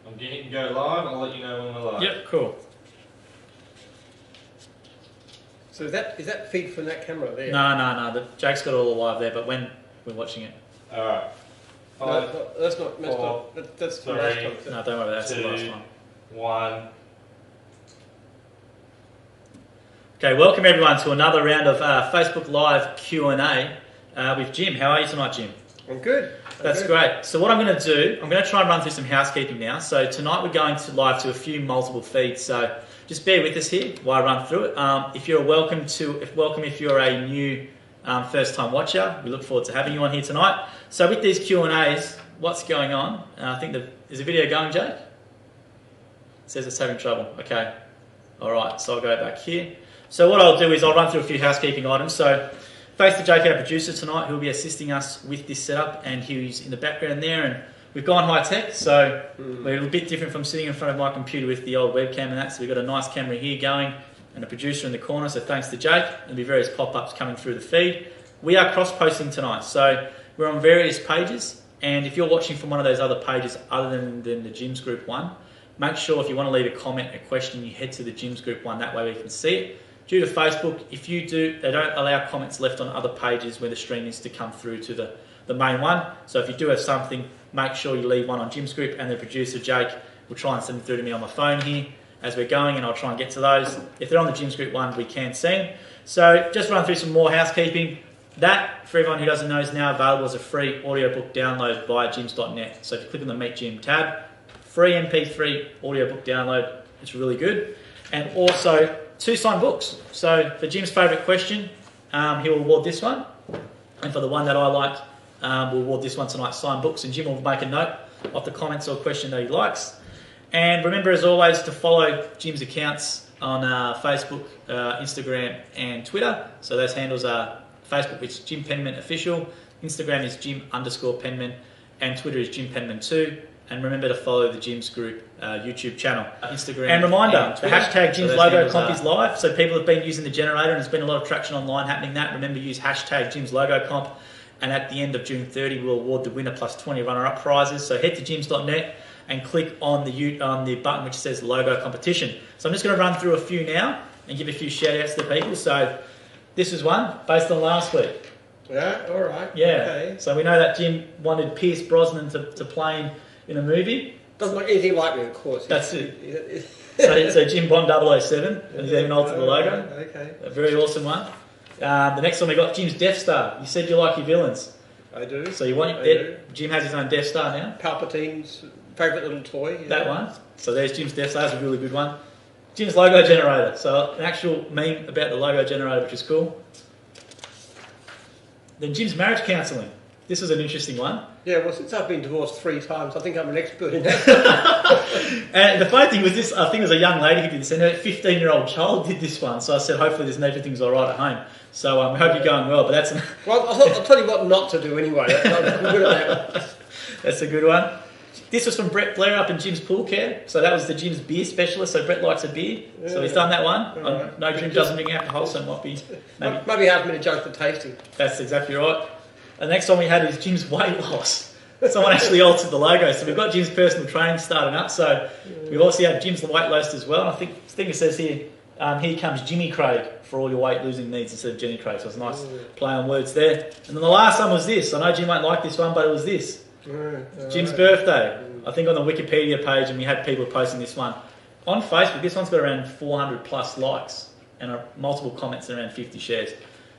I'm getting go live. I'll let you know when we're live. Yep, cool. So is that feed from that camera there? No. Jake's got all the live there, but when we're watching it. All right. No, that's not. That's the last time. No, don't worry, that's the last one. 1. Okay, welcome everyone to another round of Facebook Live Q&A with Jim. How are you tonight, Jim? I'm good. That's great. So what I'm going to do, I'm going to try and run through some housekeeping now. So tonight we're going to live to a few multiple feeds. So just bear with us here while I run through it. If you're welcome if you're a new first-time watcher, we look forward to having you on here tonight. So with these Q&As, what's going on? I think is the video going, Jake? It says it's having trouble. Okay. All right. So I'll go back here. So what I'll do is I'll run through a few housekeeping items. So face to Jake, our producer tonight, who'll be assisting us with this setup, and he's in the background there. And we've gone high tech, so we're a bit different from sitting in front of my computer with the old webcam and that. So we've got a nice camera here going and a producer in the corner. So thanks to Jake. There'll be various pop-ups coming through the feed. We are cross-posting tonight, so we're on various pages. And if you're watching from one of those other pages other than the Jim's Group one, make sure if you want to leave a comment, a question, you head to the Jim's Group one. That way we can see it. Due to Facebook, if you do, they don't allow comments left on other pages where the stream needs to come through to the main one. So if you do have something, make sure you leave one on Jim's Group, and the producer, Jake, will try and send them through to me on my phone here as we're going, and I'll try and get to those. If they're on the Jim's Group one, we can see them. So just run through some more housekeeping. That, for everyone who doesn't know, is now available as a free audiobook download via jims.net. So if you click on the Meet Jim tab, free MP3 audiobook download, it's really good. And also 2 signed books. So for Jim's favourite question, he will award this one. And for the one that I liked, we'll award this one tonight, signed books. And Jim will make a note of the comments or question that he likes. And remember, as always, to follow Jim's accounts on Facebook, Instagram and Twitter. So those handles are Facebook, which is Jim Penman Official. Instagram is Jim_Penman. And Twitter is Jim Penman 2. And remember to follow the Jim's Group YouTube channel, Instagram. And reminder, the hashtag Jim's Logo Comp is live. So people have been using the generator, and there's been a lot of traction online happening that. Remember, use hashtag Jim's Logo Comp. And at the end of June 30, we'll award the winner plus 20 runner-up prizes. So head to jims.net and click on the button which says Logo Competition. So I'm just going to run through a few now and give a few shout-outs to people. So this is one based on last week. Yeah, all right. Yeah. Okay. So we know that Jim wanted Pierce Brosnan to play in a movie. Doesn't look anything like me, of course. That's it. So Jim Bond 007, and he's even altered the logo. Okay. A very awesome one. The next one we got Jim's Death Star. You said you like your villains. I do. So you want Jim has his own Death Star now. Palpatine's favourite little toy. Yeah. That one. So there's Jim's Death Star. That's a really good one. Jim's logo generator. So an actual meme about the logo generator, which is cool. Then Jim's marriage counselling. This was an interesting one. Yeah, well, since I've been divorced 3 times, I think I'm an expert in that. And the funny thing was this, I think it was a young lady who did this, and her 15-year-old child did this one. So I said, hopefully everything's all right at home. So I hope you're going well. But that's Well, I'll tell you what not to do anyway. I'm good at that. That's a good one. This was from Brett Blair up in Jim's Pool Care. So that was the Jim's beer specialist. So Brett likes a beer. Yeah. So he's done that one. Right. No, Jim doesn't drink alcohol, so it might be... Maybe hard for me to judge the tasting. That's exactly right. The next one we had is Jim's weight loss. Someone actually altered the logo. So we've got Jim's personal training starting up. So we've also had Jim's weight loss as well. I think it says here, here comes Jimmy Craig for all your weight losing needs instead of Jenny Craig. So it's a nice play on words there. And then the last one was this. I know Jim won't like this one, but it was this. Jim's birthday. I think on the Wikipedia page, and we had people posting this one. On Facebook, this one's got around 400 plus likes and multiple comments and around 50 shares.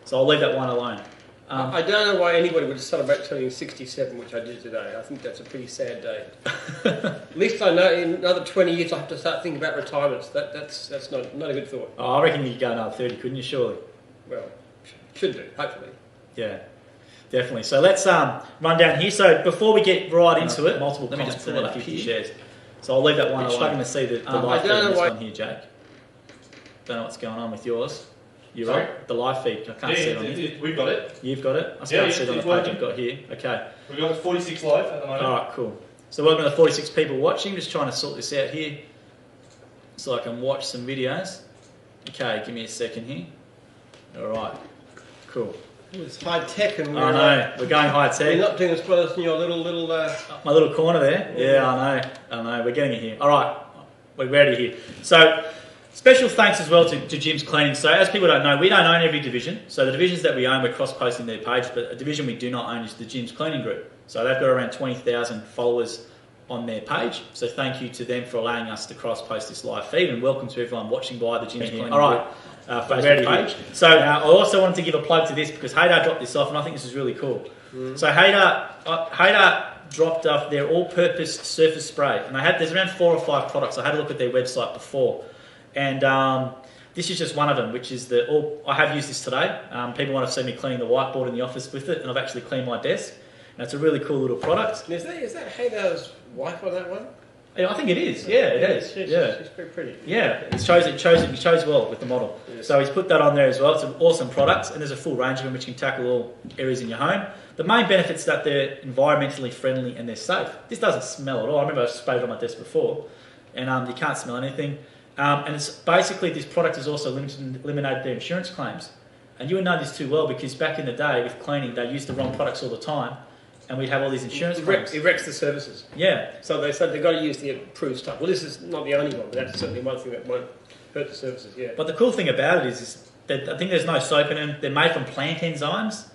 So I'll leave that one alone. I don't know why anybody would celebrate turning 67, which I did today. I think that's a pretty sad day. At least I know in another 20 years I have to start thinking about retirements. That's not a good thought. Oh, I reckon you could go another 30, couldn't you, surely? Well, should do, hopefully. Yeah, definitely. So let's run down here. So before we get right into it, multiple comments, let me just pull it up 50 shares. So I'll leave that one alone. I'm struggling to see the live feed on this one here, Jake. Don't know what's going on with yours. You're right. The live feed. I can't see it on here. We've got it. You've got it? I can't see it on the page I've got here. Okay. We've got 46 live at the moment. Alright, cool. So welcome to the 46 people watching. Just trying to sort this out here so I can watch some videos. Okay, give me a second here. Alright, cool. It's high tech, and I know, we're going high we're tech. not doing as well as in your little. My little corner there. Yeah, I know. We're getting it here. All right, we're ready here. So, special thanks as well to Jim's Cleaning. So, as people don't know, we don't own every division. So, the divisions that we own, we're cross-posting their page. But a division we do not own is the Jim's Cleaning Group. So, they've got around 20,000 followers on their page. So, thank you to them for allowing us to cross-post this live feed. And welcome to everyone watching via the Jim's Cleaning Group Facebook page. So, I also wanted to give a plug to this because Haydar dropped this off, and I think this is really cool. So, Haydar dropped off their all-purpose surface spray, and there's around 4 or 5 products. I had a look at their website before, and this is just one of them, which is I have used this today. People want to see me cleaning the whiteboard in the office with it, and I've actually cleaned my desk. And it's a really cool little product. Is that Haydar's wife on that one? Yeah, I think it is. Yeah, it is. She's very pretty. Yeah, it shows well with the model. Yes. So he's put that on there as well. It's an awesome product, and there's a full range of them which can tackle all areas in your home. The main benefit's that they're environmentally friendly and they're safe. This doesn't smell at all. I remember I sprayed it on my desk before, and you can't smell anything. And it's basically, this product has also eliminated their insurance claims. And you would know this too well because back in the day with cleaning, they used the wrong products all the time, and we'd have all these insurance claims. It wrecks the services. Yeah. So they said they've got to use the approved stuff. Well, this is not the only one, but that's certainly one thing that won't hurt the services, yeah. But the cool thing about it is that I think there's no soap in them. They're made from plant enzymes,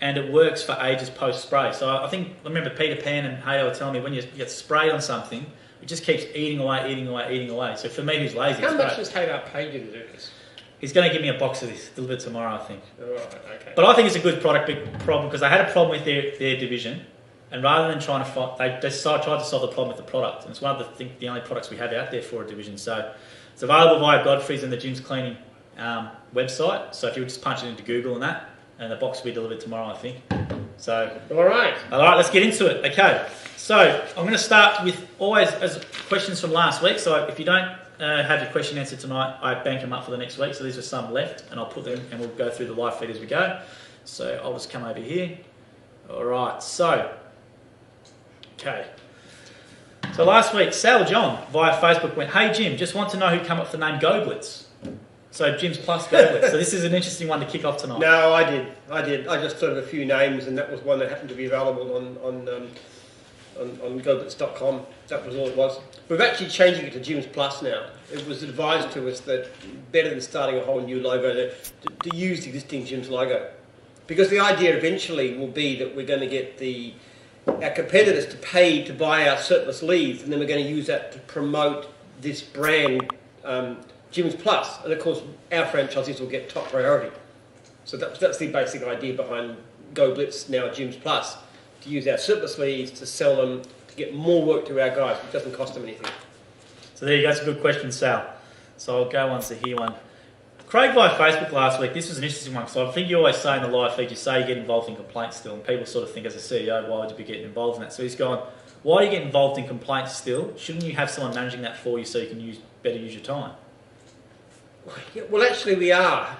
and it works for ages post-spray. So I remember Peter Pan and Haydar were telling me when you get sprayed on something, it just keeps eating away. So for me, who's lazy, how much does Haydar pay you to do this? He's going to give me a box of this delivered tomorrow, I think. All right, okay. But I think it's a good problem because they had a problem with their division, and rather than trying to fight, they tried to solve the problem with the product. And it's one of the only products we have out there for a division. So it's available via Godfrey's and the Jim's Cleaning website. So if you would just punch it into Google and the box will be delivered tomorrow, I think. So all right, let's get into it. Okay, so I'm going to start with always as questions from last week. So if you don't have your question answered tonight, I bank them up for the next week. So these are some left, and I'll put them, and we'll go through the live feed as we go. So I'll just come over here. All right, so last week, Sal John via Facebook went, "Hey Jim, just want to know who came up with the name Go-Blitz." So Jim's plus Go-Blitz. So this is an interesting one to kick off tonight. No, I did. I just thought of a few names, and that was one that happened to be available on goblitz.com. That was all it was. We're actually changing it to Jim's Plus now. It was advised to us that better than starting a whole new logo to use the existing Jim's logo, because the idea eventually will be that we're going to get our competitors to pay to buy our surplus leads, and then we're going to use that to promote this brand, Jim's Plus, and of course our franchisees will get top priority. So that's the basic idea behind Go Blitz, now Jim's Plus, to use our surplus leads to sell them, to get more work to our guys, which doesn't cost them anything. So there you go, that's a good question, Sal. So I'll go on to here one. Craig via Facebook last week, this was an interesting one, so I think you always say in the live feed, you say you get involved in complaints still, and people sort of think as a CEO, why would you be getting involved in that? So he's gone, why do you get involved in complaints still? Shouldn't you have someone managing that for you so you can better use your time? Yeah, well, actually we are.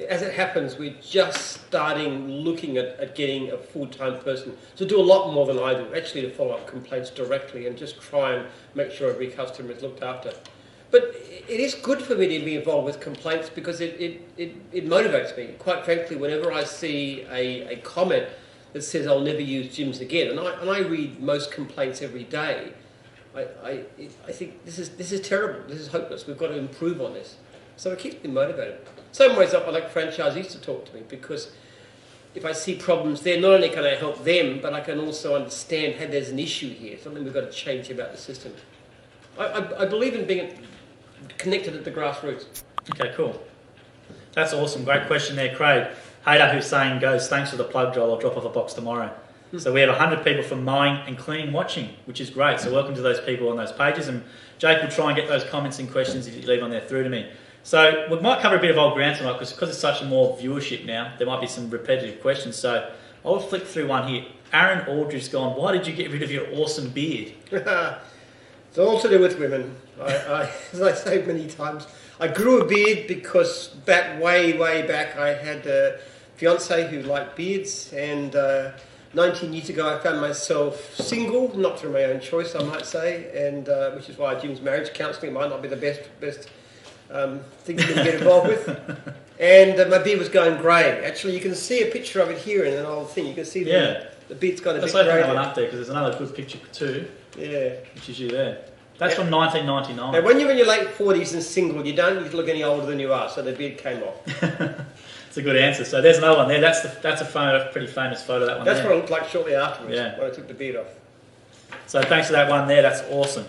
As it happens, we're just starting looking at getting a full-time person to do a lot more than I do, actually to follow up complaints directly and just try and make sure every customer is looked after. But it is good for me to be involved with complaints because it motivates me. Quite frankly, whenever I see a comment that says I'll never use gyms again, and I read most complaints every day, I think this is terrible. This is hopeless. We've got to improve on this. So it keeps me motivated. Same ways I like franchisees to talk to me, because if I see problems there, not only can I help them, but I can also understand, hey, there's an issue here, something we've got to change about the system. I believe in being connected at the grassroots. Okay, cool. That's awesome. Great question there, Craig. Haydar Hussein goes, thanks for the plug, Joel. I'll drop off a box tomorrow. So we have 100 people from mowing and cleaning watching, which is great. So welcome to those people on those pages. And Jake will try and get those comments and questions if you leave on there through to me. So we might cover a bit of old ground tonight because it's such a more viewership now. There might be some repetitive questions. So I'll flick through one here. Aaron Aldridge's gone, why did you get rid of your awesome beard? It's all to do with women. As I say many times, I grew a beard because way back, I had a fiancée who liked beards, and 19 years ago I found myself single, not through my own choice, I might say, and which is why Jim's marriage counselling might not be the best things you can get involved with. And my beard was going grey. Actually, you can see a picture of it here in an old thing. You can see the beard's got a bit grey. Let's open that one up there because there's another good picture too. Yeah. Which is you there. That's from 1999. Now, when you're in your late 40s and single, you don't need to look any older than you are, so the beard came off. It's a good answer. So there's another one there. That's a pretty famous photo, that one. That's there. what I looked like shortly afterwards, Yeah. when I took the beard off. So thanks for that one there. That's awesome.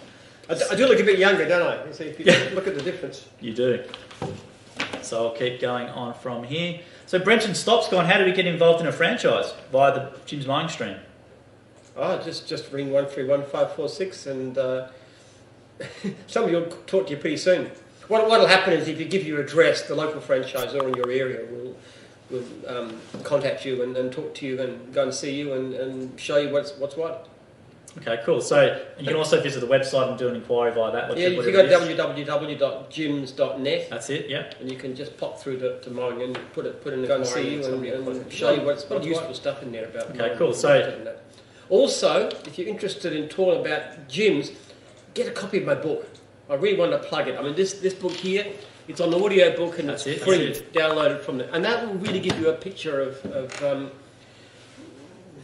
I do look a bit younger, don't I? You see, if you look at the difference. You do. So I'll keep going on from here. So Brenton Stopscon, how do we get involved in a franchise via the Jim's Mowing stream? Oh, just ring 131546 and somebody will talk to you pretty soon. What'll happen is if you give your address, the local franchisor in your area will contact you and talk to you and go and see you and show you what's what. Okay, cool. So you can also visit the website and do an inquiry via that. You go to www.gyms.net. That's it, yeah. And you can just pop through to mowing and put in go and see you and show you what's useful stuff in there about. Okay, cool. So also, if you're interested in talking about gyms, get a copy of my book. I really want to plug it. I mean, this book here, it's on the audio book and it's free, downloaded from there. And that will really give you a picture of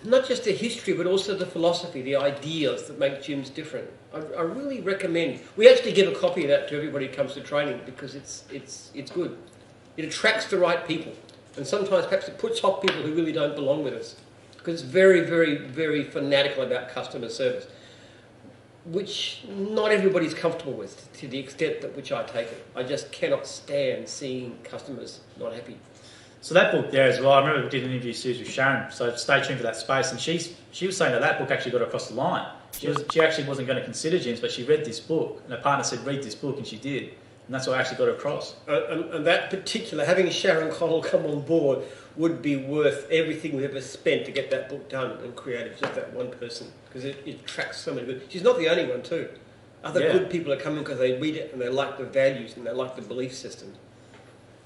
not just the history, but also the philosophy, the ideas that make gyms different. I really recommend. We actually give a copy of that to everybody who comes to training because it's good. It attracts the right people, and sometimes perhaps it puts off people who really don't belong with us because it's very, very, very fanatical about customer service, which not everybody's comfortable with to the extent that which I take it. I just cannot stand seeing customers not happy. So that book there as well, I remember we did an interview series with Sharon, so stay tuned for that space, and she was saying that book actually got her across the line. She actually wasn't going to consider gyms, but she read this book, and her partner said, read this book, and she did. And that's what actually got her across. And that particular, having Sharon Connell come on board would be worth everything we've ever spent to get that book done and created, just that one person, because it attracts so many good. She's not the only one too. Other good people are coming because they read it and they like the values and they like the belief system,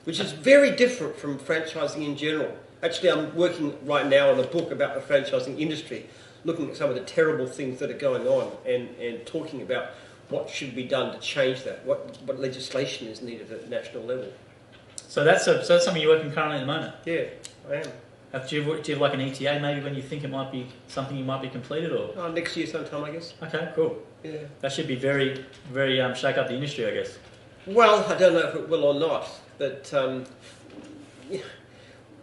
which is very different from franchising in general. Actually, I'm working right now on a book about the franchising industry, looking at some of the terrible things that are going on and talking about what should be done to change that, what legislation is needed at the national level. So that's something you're working currently at the moment? Yeah, I am. Do you have like an ETA maybe when you think it might be something you might be completed or? Next year sometime, I guess. Okay, cool. Yeah. That should be very, very shake up the industry, I guess. Well, I don't know if it will or not, but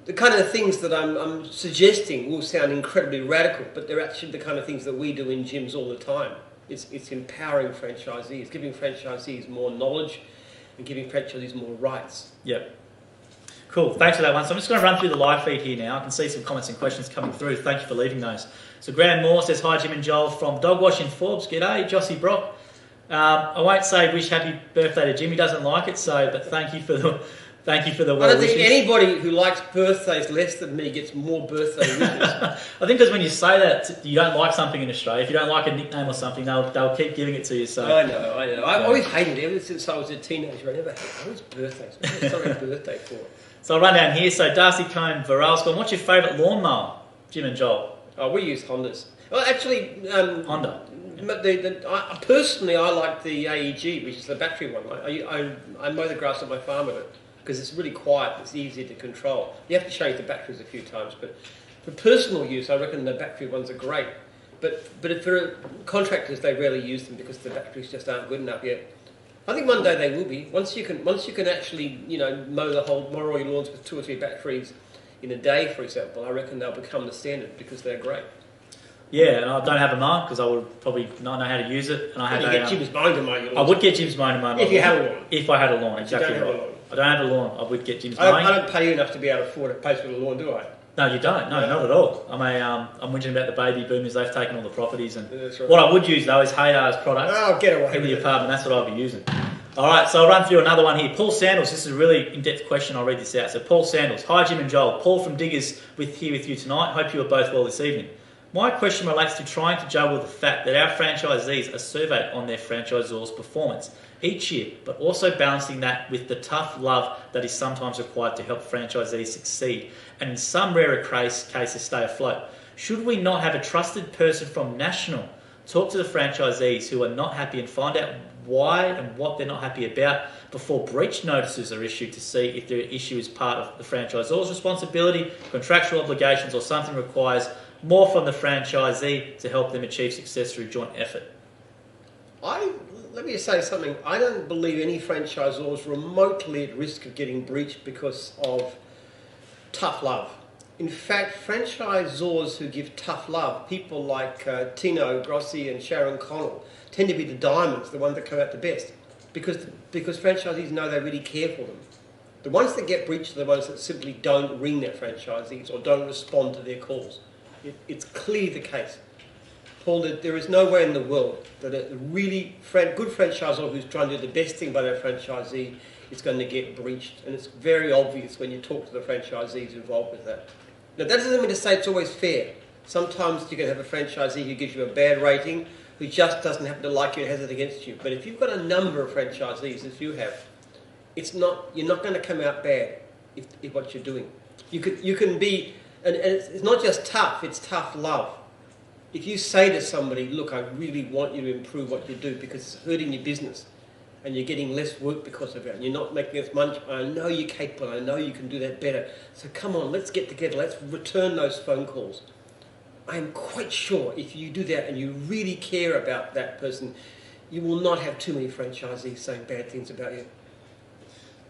the kind of things that I'm suggesting will sound incredibly radical, but they're actually the kind of things that we do in gyms all the time. It's empowering franchisees, giving franchisees more knowledge and giving franchisees more rights. Yep. Cool, thanks for that one. So I'm just going to run through the live feed here now. I can see some comments and questions coming through. Thank you for leaving those. So Graham Moore says, hi Jim and Joel from Dogwash in Forbes. G'day, Jossie Brock. I won't say wish happy birthday to Jim. He doesn't like it, but thank you for the well wishes. I don't think anybody who likes birthdays less than me gets more birthday wishes. I think because when you say that you don't like something in Australia, if you don't like a nickname or something, they'll keep giving it to you. So I know. I've always hated it ever since I was a teenager. I never hated always birthdays. What's sorry a birthday for? So I'll run down here. So Darcy Cone Varal's gone, what's your favourite lawnmower, Jim and Joel? Oh, we use Hondas. Well, actually, Honda. Personally, I like the AEG, which is the battery one. I mow the grass on my farm with it because it's really quiet. It's easy to control. You have to change the batteries a few times, but for personal use, I reckon the battery ones are great. But if for contractors, they rarely use them because the batteries just aren't good enough yet. I think one day they will be. Once you can actually mow all your lawns with 2 or 3 batteries in a day, for example, I reckon they'll become the standard because they're great. Yeah, and I don't have a mower because I would probably not know how to use it. And I get Jim's mowing to mow your lawn. I would get Jim's mowing to mow my lawn. If you had a lawn. If I had a lawn, exactly right. I don't have a lawn. I would get Jim's mowing. I don't pay you enough to be able to afford a place with a lawn, do I? No, you don't. No, not at all. I'm whinging about the baby boomers. They've taken all the properties. And that's right. What I would use, though, is Haydar's products. Oh, get away in with the it. apartment. That's what I'll be using. All right, so I'll run through another one here. Paul Sandals. This is a really in-depth question. I'll read this out. So Paul Sandals. Hi, Jim and Joel. Paul from Diggers here with you tonight. Hope you are both well this evening. My question relates to trying to juggle the fact that our franchisees are surveyed on their franchisors' performance each year, but also balancing that with the tough love that is sometimes required to help franchisees succeed and in some rarer cases stay afloat. Should we not have a trusted person from national talk to the franchisees who are not happy and find out why and what they're not happy about before breach notices are issued to see if the issue is part of the franchisor's responsibility, contractual obligations, or something requires more from the franchisee to help them achieve success through joint effort. Let me say something. I don't believe any franchisor is remotely at risk of getting breached because of tough love. In fact, franchisors who give tough love, people like Tino Grossi and Sharon Connell, tend to be the diamonds, the ones that come out the best, because franchisees know they really care for them. The ones that get breached are the ones that simply don't ring their franchisees or don't respond to their calls. It's clearly the case. Paul, there is no way in the world that a really good franchisor who's trying to do the best thing by their franchisee is going to get breached. And it's very obvious when you talk to the franchisees involved with that. Now, that doesn't mean to say it's always fair. Sometimes you can have a franchisee who gives you a bad rating, who just doesn't happen to like you and has it against you. But if you've got a number of franchisees, as you have, you're not going to come out bad if what you're doing. You can be, and it's not just tough, it's tough love. If you say to somebody, look, I really want you to improve what you do because it's hurting your business and you're getting less work because of it and you're not making as much, I know you're capable, I know you can do that better. So come on, let's get together, let's return those phone calls. I am quite sure if you do that and you really care about that person, you will not have too many franchisees saying bad things about you.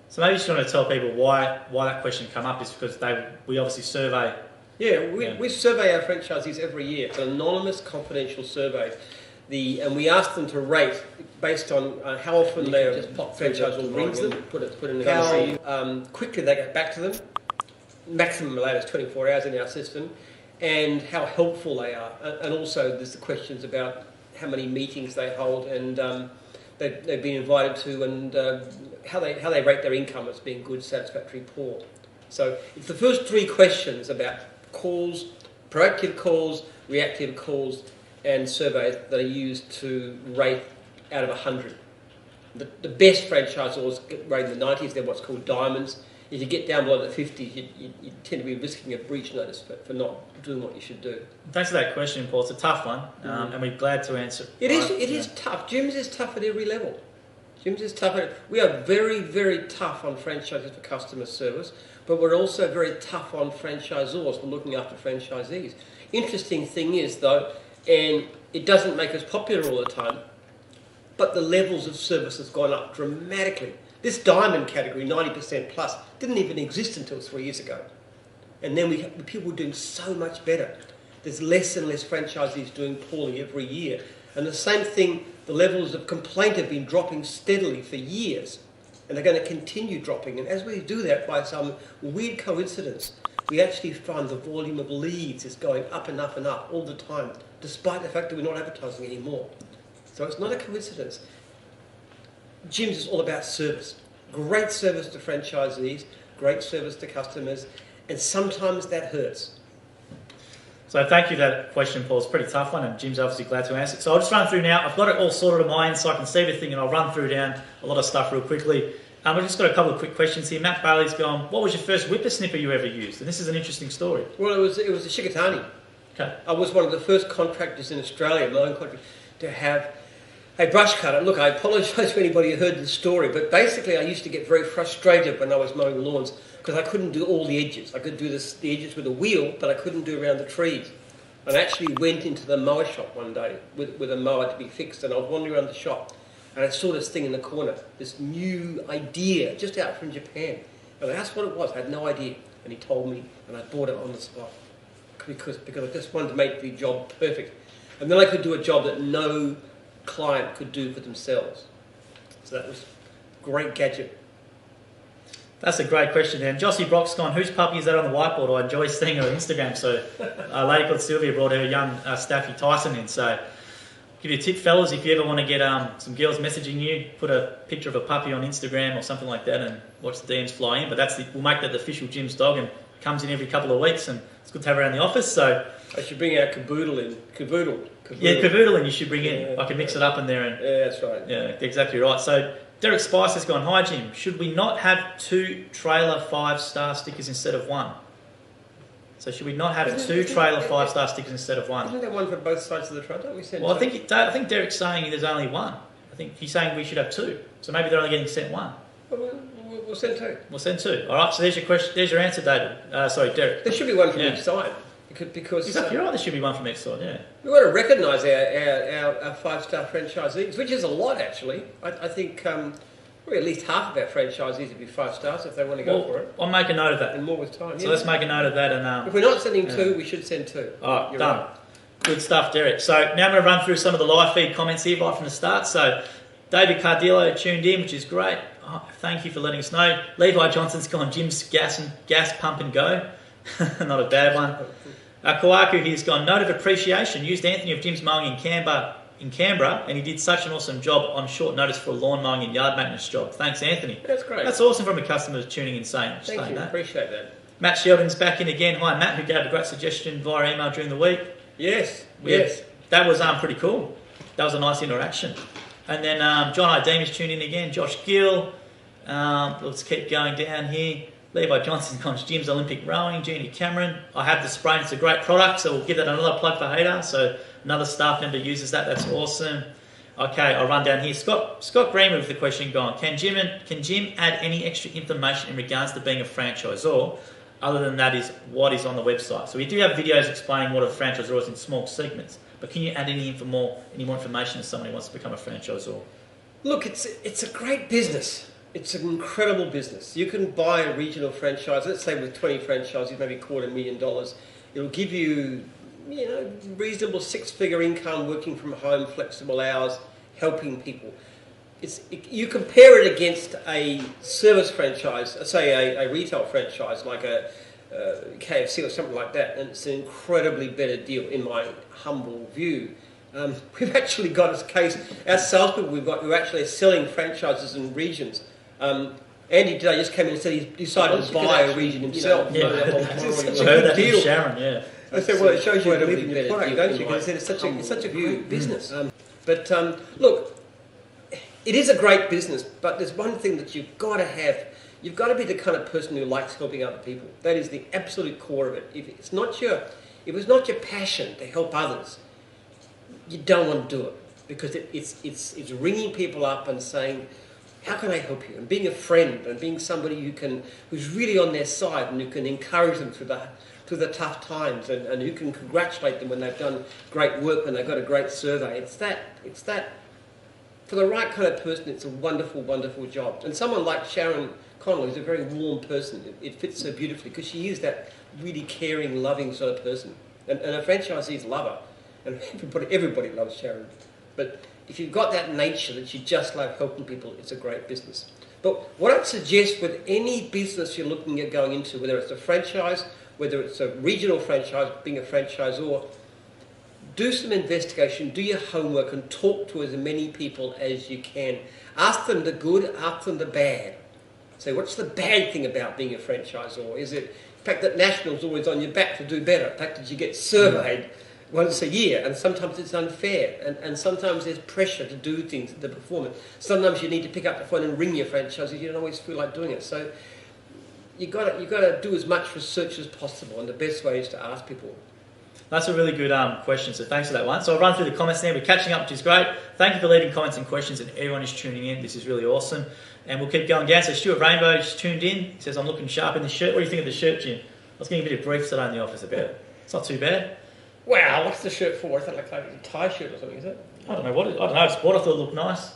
So maybe you just want to tell people why that question came up is because we obviously survey. We survey our franchisees every year. It's an anonymous, confidential survey. And we ask them to rate based on how often their franchisor rings them, put in the how quickly they get back to them, maximum allowed is 24 hours in our system, and how helpful they are. And also there's the questions about how many meetings they hold and they've been invited to, and how they rate their income as being good, satisfactory, poor. So it's the first three questions about calls, proactive calls, reactive calls, and surveys that are used to rate out of 100. The best franchisors rate in the 90s, they're what's called diamonds. If you get down below the 50s, you tend to be risking a breach notice for not doing what you should do. Thanks for that question, Paul. It's a tough one, and we're glad to answer. It is tough. Jim's is tough at every level. Jim's is tough. We are very, very tough on franchises for customer service, but we're also very tough on franchisors for looking after franchisees. Interesting thing is, though, and it doesn't make us popular all the time, but the levels of service has gone up dramatically. This diamond category, 90% plus, didn't even exist until 3 years ago. And then people were doing so much better. There's less and less franchisees doing poorly every year. And the same thing, the levels of complaint have been dropping steadily for years. And they're going to continue dropping. And as we do that, by some weird coincidence, we actually find the volume of leads is going up and up and up all the time, despite the fact that we're not advertising anymore. So it's not a coincidence. Jim's is all about service. Great service to franchisees, great service to customers, and sometimes that hurts. So thank you for that question, Paul. It's a pretty tough one, and Jim's obviously glad to answer it. So I'll just run through now. I've got it all sorted on my end so I can see everything, and I'll run through down a lot of stuff real quickly. We've just got a couple of quick questions here. Matt Bailey's gone, what was your first whippersnipper you ever used? And this is an interesting story. Well, it was a Shikatani. Okay. I was one of the first contractors in Australia, my own contractor, to have a brush cutter. Look, I apologise to anybody who heard the story, but basically I used to get very frustrated when I was mowing lawns because I couldn't do all the edges. I could do the edges with a wheel, but I couldn't do around the trees. And I actually went into the mower shop one day with a mower to be fixed, and I was wandering around the shop, and I saw this thing in the corner, this new idea, just out from Japan. And I asked what it was. I had no idea. And he told me, and I bought it on the spot because I just wanted to make the job perfect. And then I could do a job that no client could do for themselves. So that was a great gadget. That's a great question, Dan. Jossie Brock's gone, whose puppy is that on the whiteboard? I enjoy seeing her on Instagram. So a lady called Sylvia brought her young Staffy Tyson in. So give you a tip, fellas, if you ever want to get some girls messaging you, put a picture of a puppy on Instagram or something like that and watch the DMs fly in. But we'll make that the official Jim's dog, and comes in every couple of weeks, and it's good to have her around the office. So I should bring our Caboodle in. Caboodle. Yeah, Caboodle in you should bring in. I can mix it up in there. Yeah, that's right. Yeah, exactly right. So Derek Spice has gone, hi Jim, should we not have 2 trailer 5-star stickers instead of 1? So should we not have two trailer 5-star stickers instead of one? Isn't there one for both sides of the truck? Don't we send Well, two? I think Derek's saying there's only one. I think he's saying we should have two. So maybe they're only getting sent one. Well, we'll send two. We'll send two. All right. So there's your question. There's your answer, David. Sorry, Derek. There should be one from each side. Because exactly right. There should be one from each side. Yeah. We want to recognise our 5-star franchisees, which is a lot actually. I think probably at least half of our franchisees would be 5 stars if they want to go for it. I'll make a note of that. And more with time. So let's make a note of that. And if we're not sending two, we should send two. All right, done. Right. Good stuff, Derek. So now I'm going to run through some of the live feed comments here right from the start. So David Cardillo tuned in, which is great. Oh, thank you for letting us know. Levi Johnson's gone Jim's gas pump and go. Not a bad one. Kawaku here's gone note of appreciation. Used Anthony of Jim's mowing in Canberra, and he did such an awesome job on short notice for a lawn mowing and yard maintenance job. Thanks, Anthony. That's great. That's awesome from a customer tuning in saying Thank you, that. Appreciate that. Matt Sheldon's back in again. Hi, Matt, who gave a great suggestion via email during the week. Yes. That was pretty cool. That was a nice interaction. And then John Idemus tuned in again. Josh Gill. Let's keep going down here. Levi Johnson comes Jim's Olympic Rowing. Jeannie Cameron. I have the spray. It's a great product, so we'll give that another plug for Hader. So another staff member uses that. That's awesome. Okay, I'll run down here. Scott Greenwood with the question gone. Can Jim add any extra information in regards to being a franchisor? Other than that is what is on the website. So we do have videos explaining what a franchisor is in small segments. But can you add any more information to someone who wants to become a franchisor? Look, it's a great business. It's an incredible business. You can buy a regional franchise, let's say with 20 franchises, maybe $250,000. It'll give you, reasonable 6-figure income, working from home, flexible hours, helping people. You compare it against a service franchise, say a retail franchise like a KFC or something like that, and it's an incredibly better deal in my humble view. We've actually got a case, our salespeople who actually are selling franchises in regions. Andy today just came in and said he decided to buy a region himself. I heard that from Sharon, yeah. I said, well, it shows you believe in your product, don't you? Because it's such a good business. But look, it is a great business, but there's one thing that you've got to have. You've got to be the kind of person who likes helping other people. That is the absolute core of it. If it's not your passion to help others, you don't want to do it, because it's ringing people up and saying, how can I help you? And being a friend and being somebody who's really on their side and who can encourage them through the tough times and who can congratulate them when they've done great work, when they've got a great survey. It's that for the right kind of person, it's a wonderful, wonderful job. And someone like Sharon Connell is a very warm person. It fits so beautifully because she is that really caring, loving sort of person. And her franchisees love her. And everybody loves Sharon. But if you've got that nature that you just love helping people, it's a great business. But what I'd suggest with any business you're looking at going into, whether it's a franchise, whether it's a regional franchise, being a franchisor, do some investigation, do your homework, and talk to as many people as you can. Ask them the good, ask them the bad. Say, what's the bad thing about being a franchisor? Is it the fact that National's always on your back to do better? The fact that you get surveyed once a year, and sometimes it's unfair, and sometimes there's pressure to do things, the performance. Sometimes you need to pick up the phone and ring your franchisees. You don't always feel like doing it. So you got to do as much research as possible, and the best way is to ask people. That's a really good question, so thanks for that one. So I'll run through the comments now. We're catching up, which is great. Thank you for leaving comments and questions, and everyone is tuning in. This is really awesome. And we'll keep going down. So Stuart Rainbow's tuned in. He says, I'm looking sharp in the shirt. What do you think of the shirt, Jim? I was getting a bit of grief today in the office about it. It's not too bad. Wow, what's the shirt for? I thought like a tie shirt or something, is it? I don't know what it is. I don't know. It's bought. I thought it looked nice.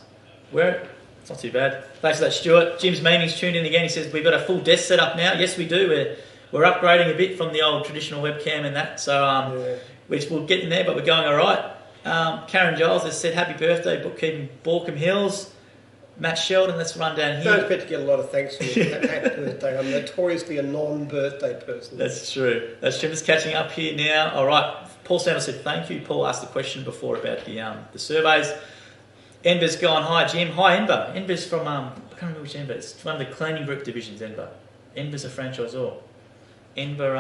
Wear it. It's not too bad. Thanks for that, Stuart. Jim's Meaning's tuned in again. He says, we've got a full desk set up now. Yes, we do. We're upgrading a bit from the old traditional webcam and that. So we'll get in there, but we're going all right. Karen Giles has said, happy birthday, bookkeeping Borkham Hills. Matt Sheldon, let's run down here. Don't expect to get a lot of thanks for me. Happy birthday. I'm notoriously a non-birthday person. That's true. Just catching up here now. All right. Paul Sanders said thank you. Paul asked the question before about the surveys. Enver's gone, hi Jim. Hi Enver. Enver's from, I can't remember which Enver. It's one of the cleaning group divisions, Enver. Enver's a franchisor. Enver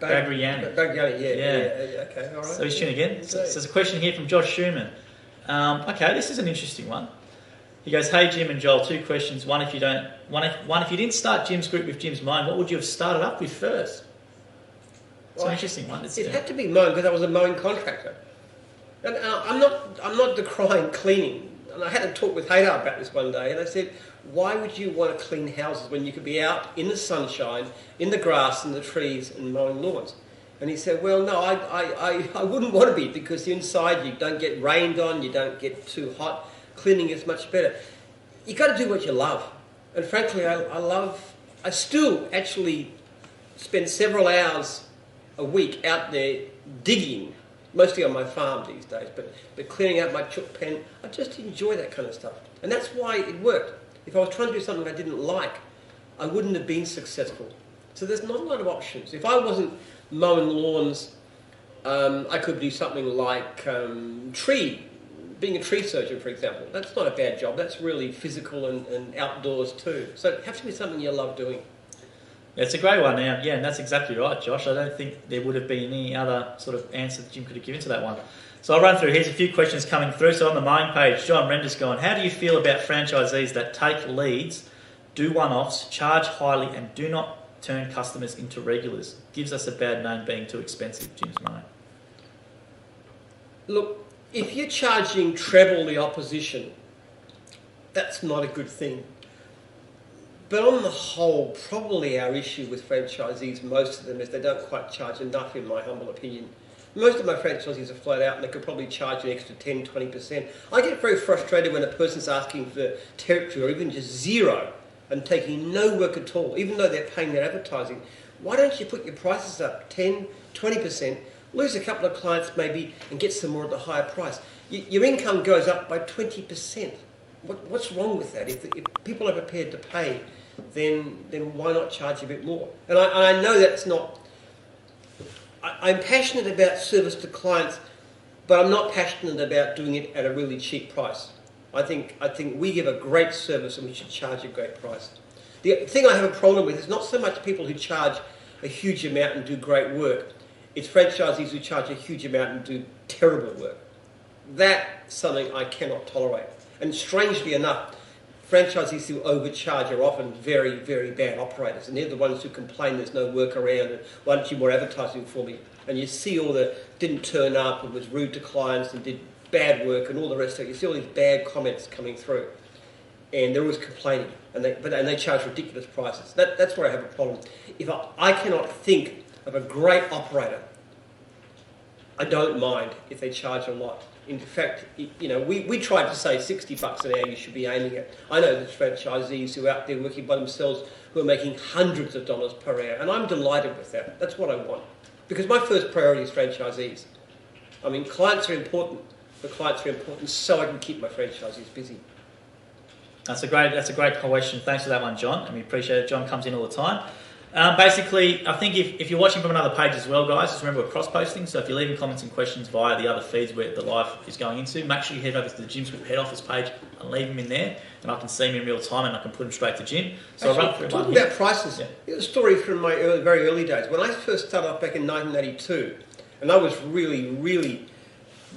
Bagriani. Bagriani, yeah. Okay, all right. So he's tuning again. So there's a question here from Josh Schumann. Okay, this is an interesting one. He goes, hey Jim and Joel, 2 questions. One, if you didn't start Jim's group with Jim's mind, what would you have started up with first? It's an interesting one. It had to be mowing because I was a mowing contractor. And I'm not decrying cleaning. And I had a talk with Haydar about this one day, and I said, why would you want to clean houses when you could be out in the sunshine, in the grass and the trees and mowing lawns? And he said, well, no, I wouldn't want to be, because inside you don't get rained on, you don't get too hot. Cleaning is much better. You got to do what you love. And frankly, I still actually spend several hours a week out there digging, mostly on my farm these days, but clearing out my chook pen. I just enjoy that kind of stuff. And that's why it worked. If I was trying to do something I didn't like, I wouldn't have been successful. So there's not a lot of options. If I wasn't mowing lawns, I could do something like being a tree surgeon, for example. That's not a bad job. That's really physical and outdoors too. So it has to be something you love doing. It's a great one now. Yeah, and that's exactly right, Josh. I don't think there would have been any other sort of answer that Jim could have given to that one. So I'll run through. Here's a few questions coming through. So on the main page, John Render's gone, how do you feel about franchisees that take leads, do one-offs, charge highly and do not turn customers into regulars? Gives us a bad name being too expensive, Jim's mate. Look, if you're charging treble the opposition, that's not a good thing. But on the whole, probably our issue with franchisees, most of them, is they don't quite charge enough, in my humble opinion. Most of my franchisees are flat out and they could probably charge an extra 10, 20%. I get very frustrated when a person's asking for territory or even just zero and taking no work at all, even though they're paying their advertising. Why don't you put your prices up 10, 20%, lose a couple of clients maybe and get some more at the higher price? Your income goes up by 20%. What's wrong with that? If people are prepared to pay, then why not charge a bit more? And I know that's not... I'm passionate about service to clients, but I'm not passionate about doing it at a really cheap price. I think we give a great service and we should charge a great price. The thing I have a problem with is not so much people who charge a huge amount and do great work. It's franchisees who charge a huge amount and do terrible work. That's something I cannot tolerate. And strangely enough, franchisees who overcharge are often very, very bad operators. And they're the ones who complain there's no work around and why don't you more advertising for me? And you see all the didn't turn up and was rude to clients and did bad work and all the rest of it. You see all these bad comments coming through. And they're always complaining. And they charge ridiculous prices. That's where I have a problem. If I cannot think of a great operator, I don't mind if they charge a lot. In fact, we tried to say $60 an hour you should be aiming at. I know there's franchisees who are out there working by themselves who are making hundreds of dollars per hour, and I'm delighted with that. That's what I want. Because my first priority is franchisees. I mean, clients are important, but clients are important so I can keep my franchisees busy. That's a great question. Thanks for that one, John, and we appreciate it. John comes in all the time. Basically, I think if you're watching from another page as well, guys, just remember we're cross-posting, so if you're leaving comments and questions via the other feeds where the live is going into, make sure you head over to the Jim's Group head office page and leave them in there, and I can see them in real time and I can put them straight to Jim. So actually, I'll run through talking about prices, here's a story from my very early days. When I first started off back in 1982, and I was really, really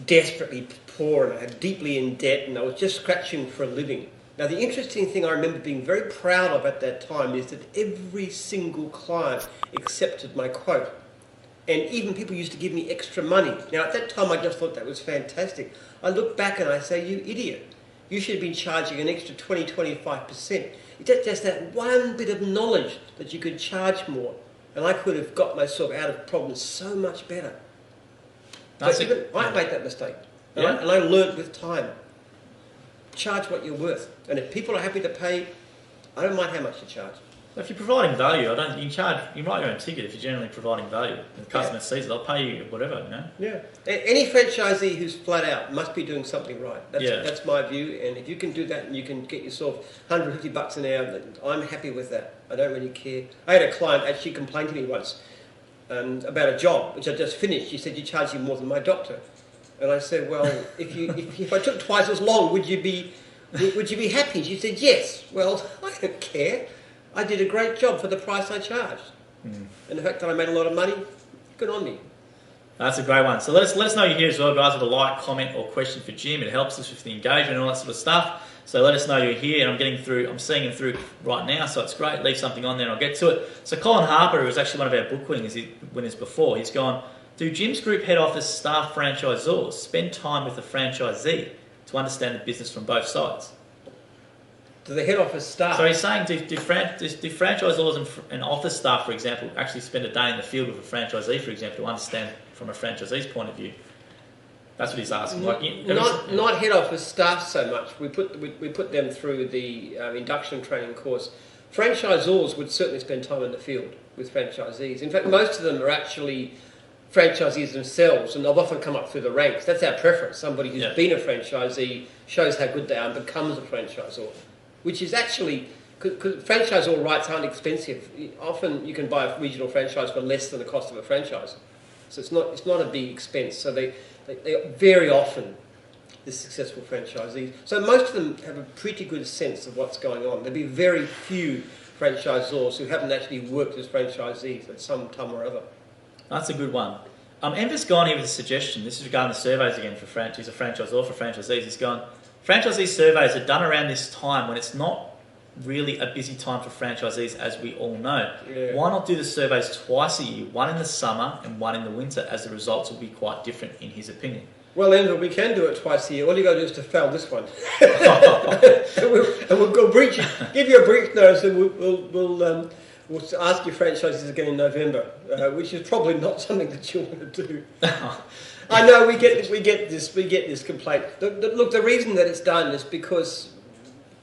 desperately poor and I was deeply in debt and I was just scratching for a living. Now, the interesting thing I remember being very proud of at that time is that every single client accepted my quote. And even people used to give me extra money. Now, at that time, I just thought that was fantastic. I look back and I say, you idiot. You should have been charging an extra 20, 25%. It's just that one bit of knowledge that you could charge more. And I could have got myself out of problems so much better. I made that mistake. And I learned with time. Charge what you're worth. And if people are happy to pay, I don't mind how much you charge. If you're providing value, you write your own ticket if you're generally providing value. And the customer sees it, they'll pay you whatever, Yeah. Any franchisee who's flat out must be doing something right. That's my view. And if you can do that and you can get yourself $150 an hour, I'm happy with that. I don't really care. I had a client actually complain to me once about a job, which I just finished. She said, you're charging more than my doctor. And I said, well, if I took twice as long, would you be happy? She said, yes. Well, I don't care. I did a great job for the price I charged. And the fact that I made a lot of money, good on me. That's a great one. So let us know you're here as well, guys, with a like, comment or question for Jim. It helps us with the engagement and all that sort of stuff. So let us know you're here, and I'm seeing him through right now, so it's great. Leave something on there and I'll get to it. So Colin Harper, who was actually one of our book winners before, he's gone, do Jim's Group head office staff franchisors spend time with the franchisee to understand the business from both sides? Do the head office staff? So he's saying, do franchisors and office staff, for example, actually spend a day in the field with a franchisee, for example, to understand from a franchisee's point of view? That's what he's asking. Not head office staff so much. We put them through the induction training course. Franchisors would certainly spend time in the field with franchisees. In fact, most of them are actually franchisees themselves, and they've often come up through the ranks. That's our preference. Somebody who's been a franchisee, shows how good they are, and becomes a franchisor, which is actually, because franchisor rights aren't expensive. Often you can buy a regional franchise for less than the cost of a franchise. So it's not a big expense. So they very often the successful franchisees. So most of them have a pretty good sense of what's going on. There'll be very few franchisors who haven't actually worked as franchisees at some time or other. That's a good one. Enver's gone here with a suggestion. This is regarding the surveys again for he's a franchisor for franchisees. He's gone, franchisee surveys are done around this time when it's not really a busy time for franchisees, as we all know. Yeah. Why not do the surveys twice a year, one in the summer and one in the winter, as the results will be quite different in his opinion? Well, Andrew, we can do it twice a year. All you got to do is to fail this one. and we'll go give you a brief notice, and we'll ask your franchises again in November, which is probably not something that you want to do. I know we get this complaint. Look, the reason that it's done is because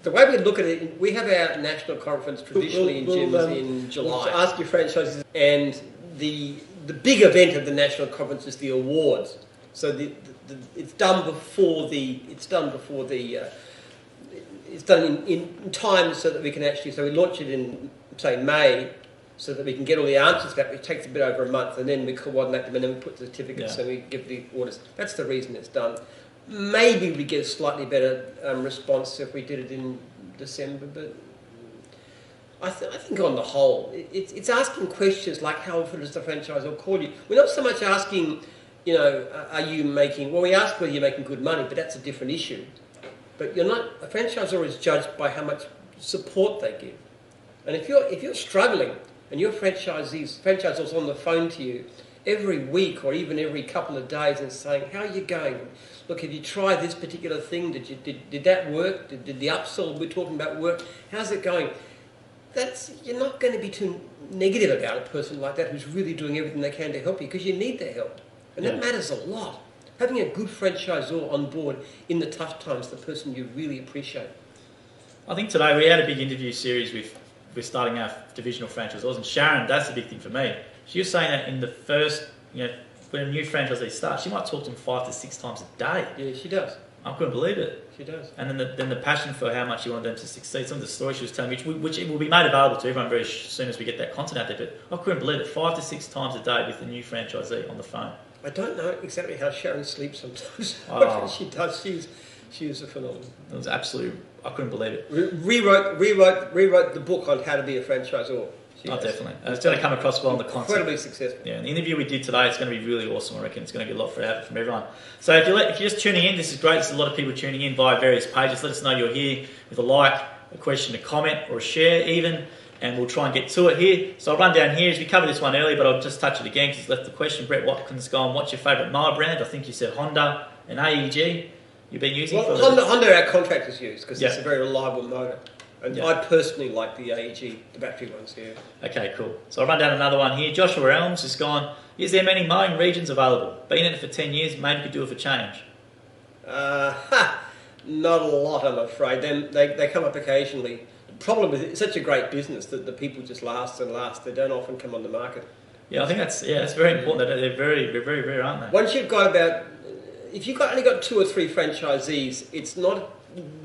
the way we look at it, we have our national conference traditionally in Jim's in July. We'll ask your franchises, and the big event of the national conference is the awards. So it's done in time so that we can actually. So we launch it in say May, so that we can get all the answers back. It takes a bit over a month, and then we coordinate them, and then we put the certificates, and we give the orders. That's the reason it's done. Maybe we get a slightly better response if we did it in December, but I think on the whole, it's asking questions like how often does the franchisor call you? We're not so much asking, are you making? Well, we ask whether you're making good money, but that's a different issue. But you're not. A franchisor is judged by how much support they give, and if you're struggling and your franchisor's on the phone to you every week or even every couple of days and saying, how are you going? Look, have you tried this particular thing? Did that work? Did the upsell we're talking about work? How's it going? You're not going to be too negative about a person like that who's really doing everything they can to help you, because you need their help. And that matters a lot. Having a good franchisor on board in the tough times, the person you really appreciate. I think today we had a big interview series we're starting our divisional franchisors, and Sharon, that's the big thing for me. She was saying that in the first, when a new franchisee starts, she might talk to them 5 to 6 times a day. Yeah, she does. I couldn't believe it. She does. And then the passion for how much she wanted them to succeed. Some of the stories she was telling me, which it will be made available to everyone very soon as we get that content out there. But I couldn't believe it. 5 to 6 times a day with the new franchisee on the phone. I don't know exactly how Sharon sleeps sometimes. She does. She is a phenomenon. It was absolutely. I couldn't believe it. Rewrote the book on how to be a franchisor. Definitely. It's going to come across well in the concept. Incredibly successful. Yeah, and the interview we did today, it's going to be really awesome. I reckon it's going to get a lot from everyone. So if you're just tuning in, this is great. There's a lot of people tuning in via various pages. Let us know you're here with a like, a question, a comment, or a share even, and we'll try and get to it here. So I'll run down here as we covered this one earlier, but I'll just touch it again because he's left the question. Brett Watkins gone, what's your favourite mower brand? I think you said Honda and AEG. You've been using Honda our contractors use because it's a very reliable motor. And I personally like the AEG, the battery ones here. Okay, cool. So I'll run down another one here. Joshua Elms has gone, is there many mowing regions available? Been in it for 10 years, maybe could do it for change. Not a lot, I'm afraid. Then they come up occasionally. The problem is it's such a great business that the people just last and last. They don't often come on the market. Yeah, I think that's very important. They're very, very rare, aren't they? Once you've got if you've only got 2 or 3 franchisees, it's not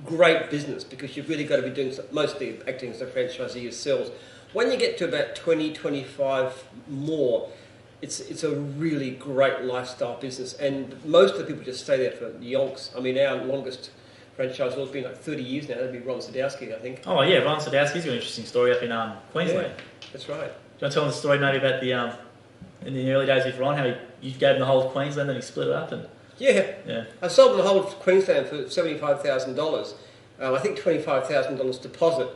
great business because you've really got to be doing mostly acting as a franchisee yourselves. When you get to about 20, 25 more, it's a really great lifestyle business, and most of the people just stay there for yonks. I mean, our longest franchisor has been like 30 years now. That'd be Ron Sadowski, I think. Oh yeah, Ron Sadowski's got an interesting story up in Queensland. Yeah, that's right. Do you want to tell them the story maybe about the in the early days with Ron, how you gave him the whole of Queensland and he split it up and. Yeah. I sold them the whole of Queensland for $75,000 I think $25,000 deposit.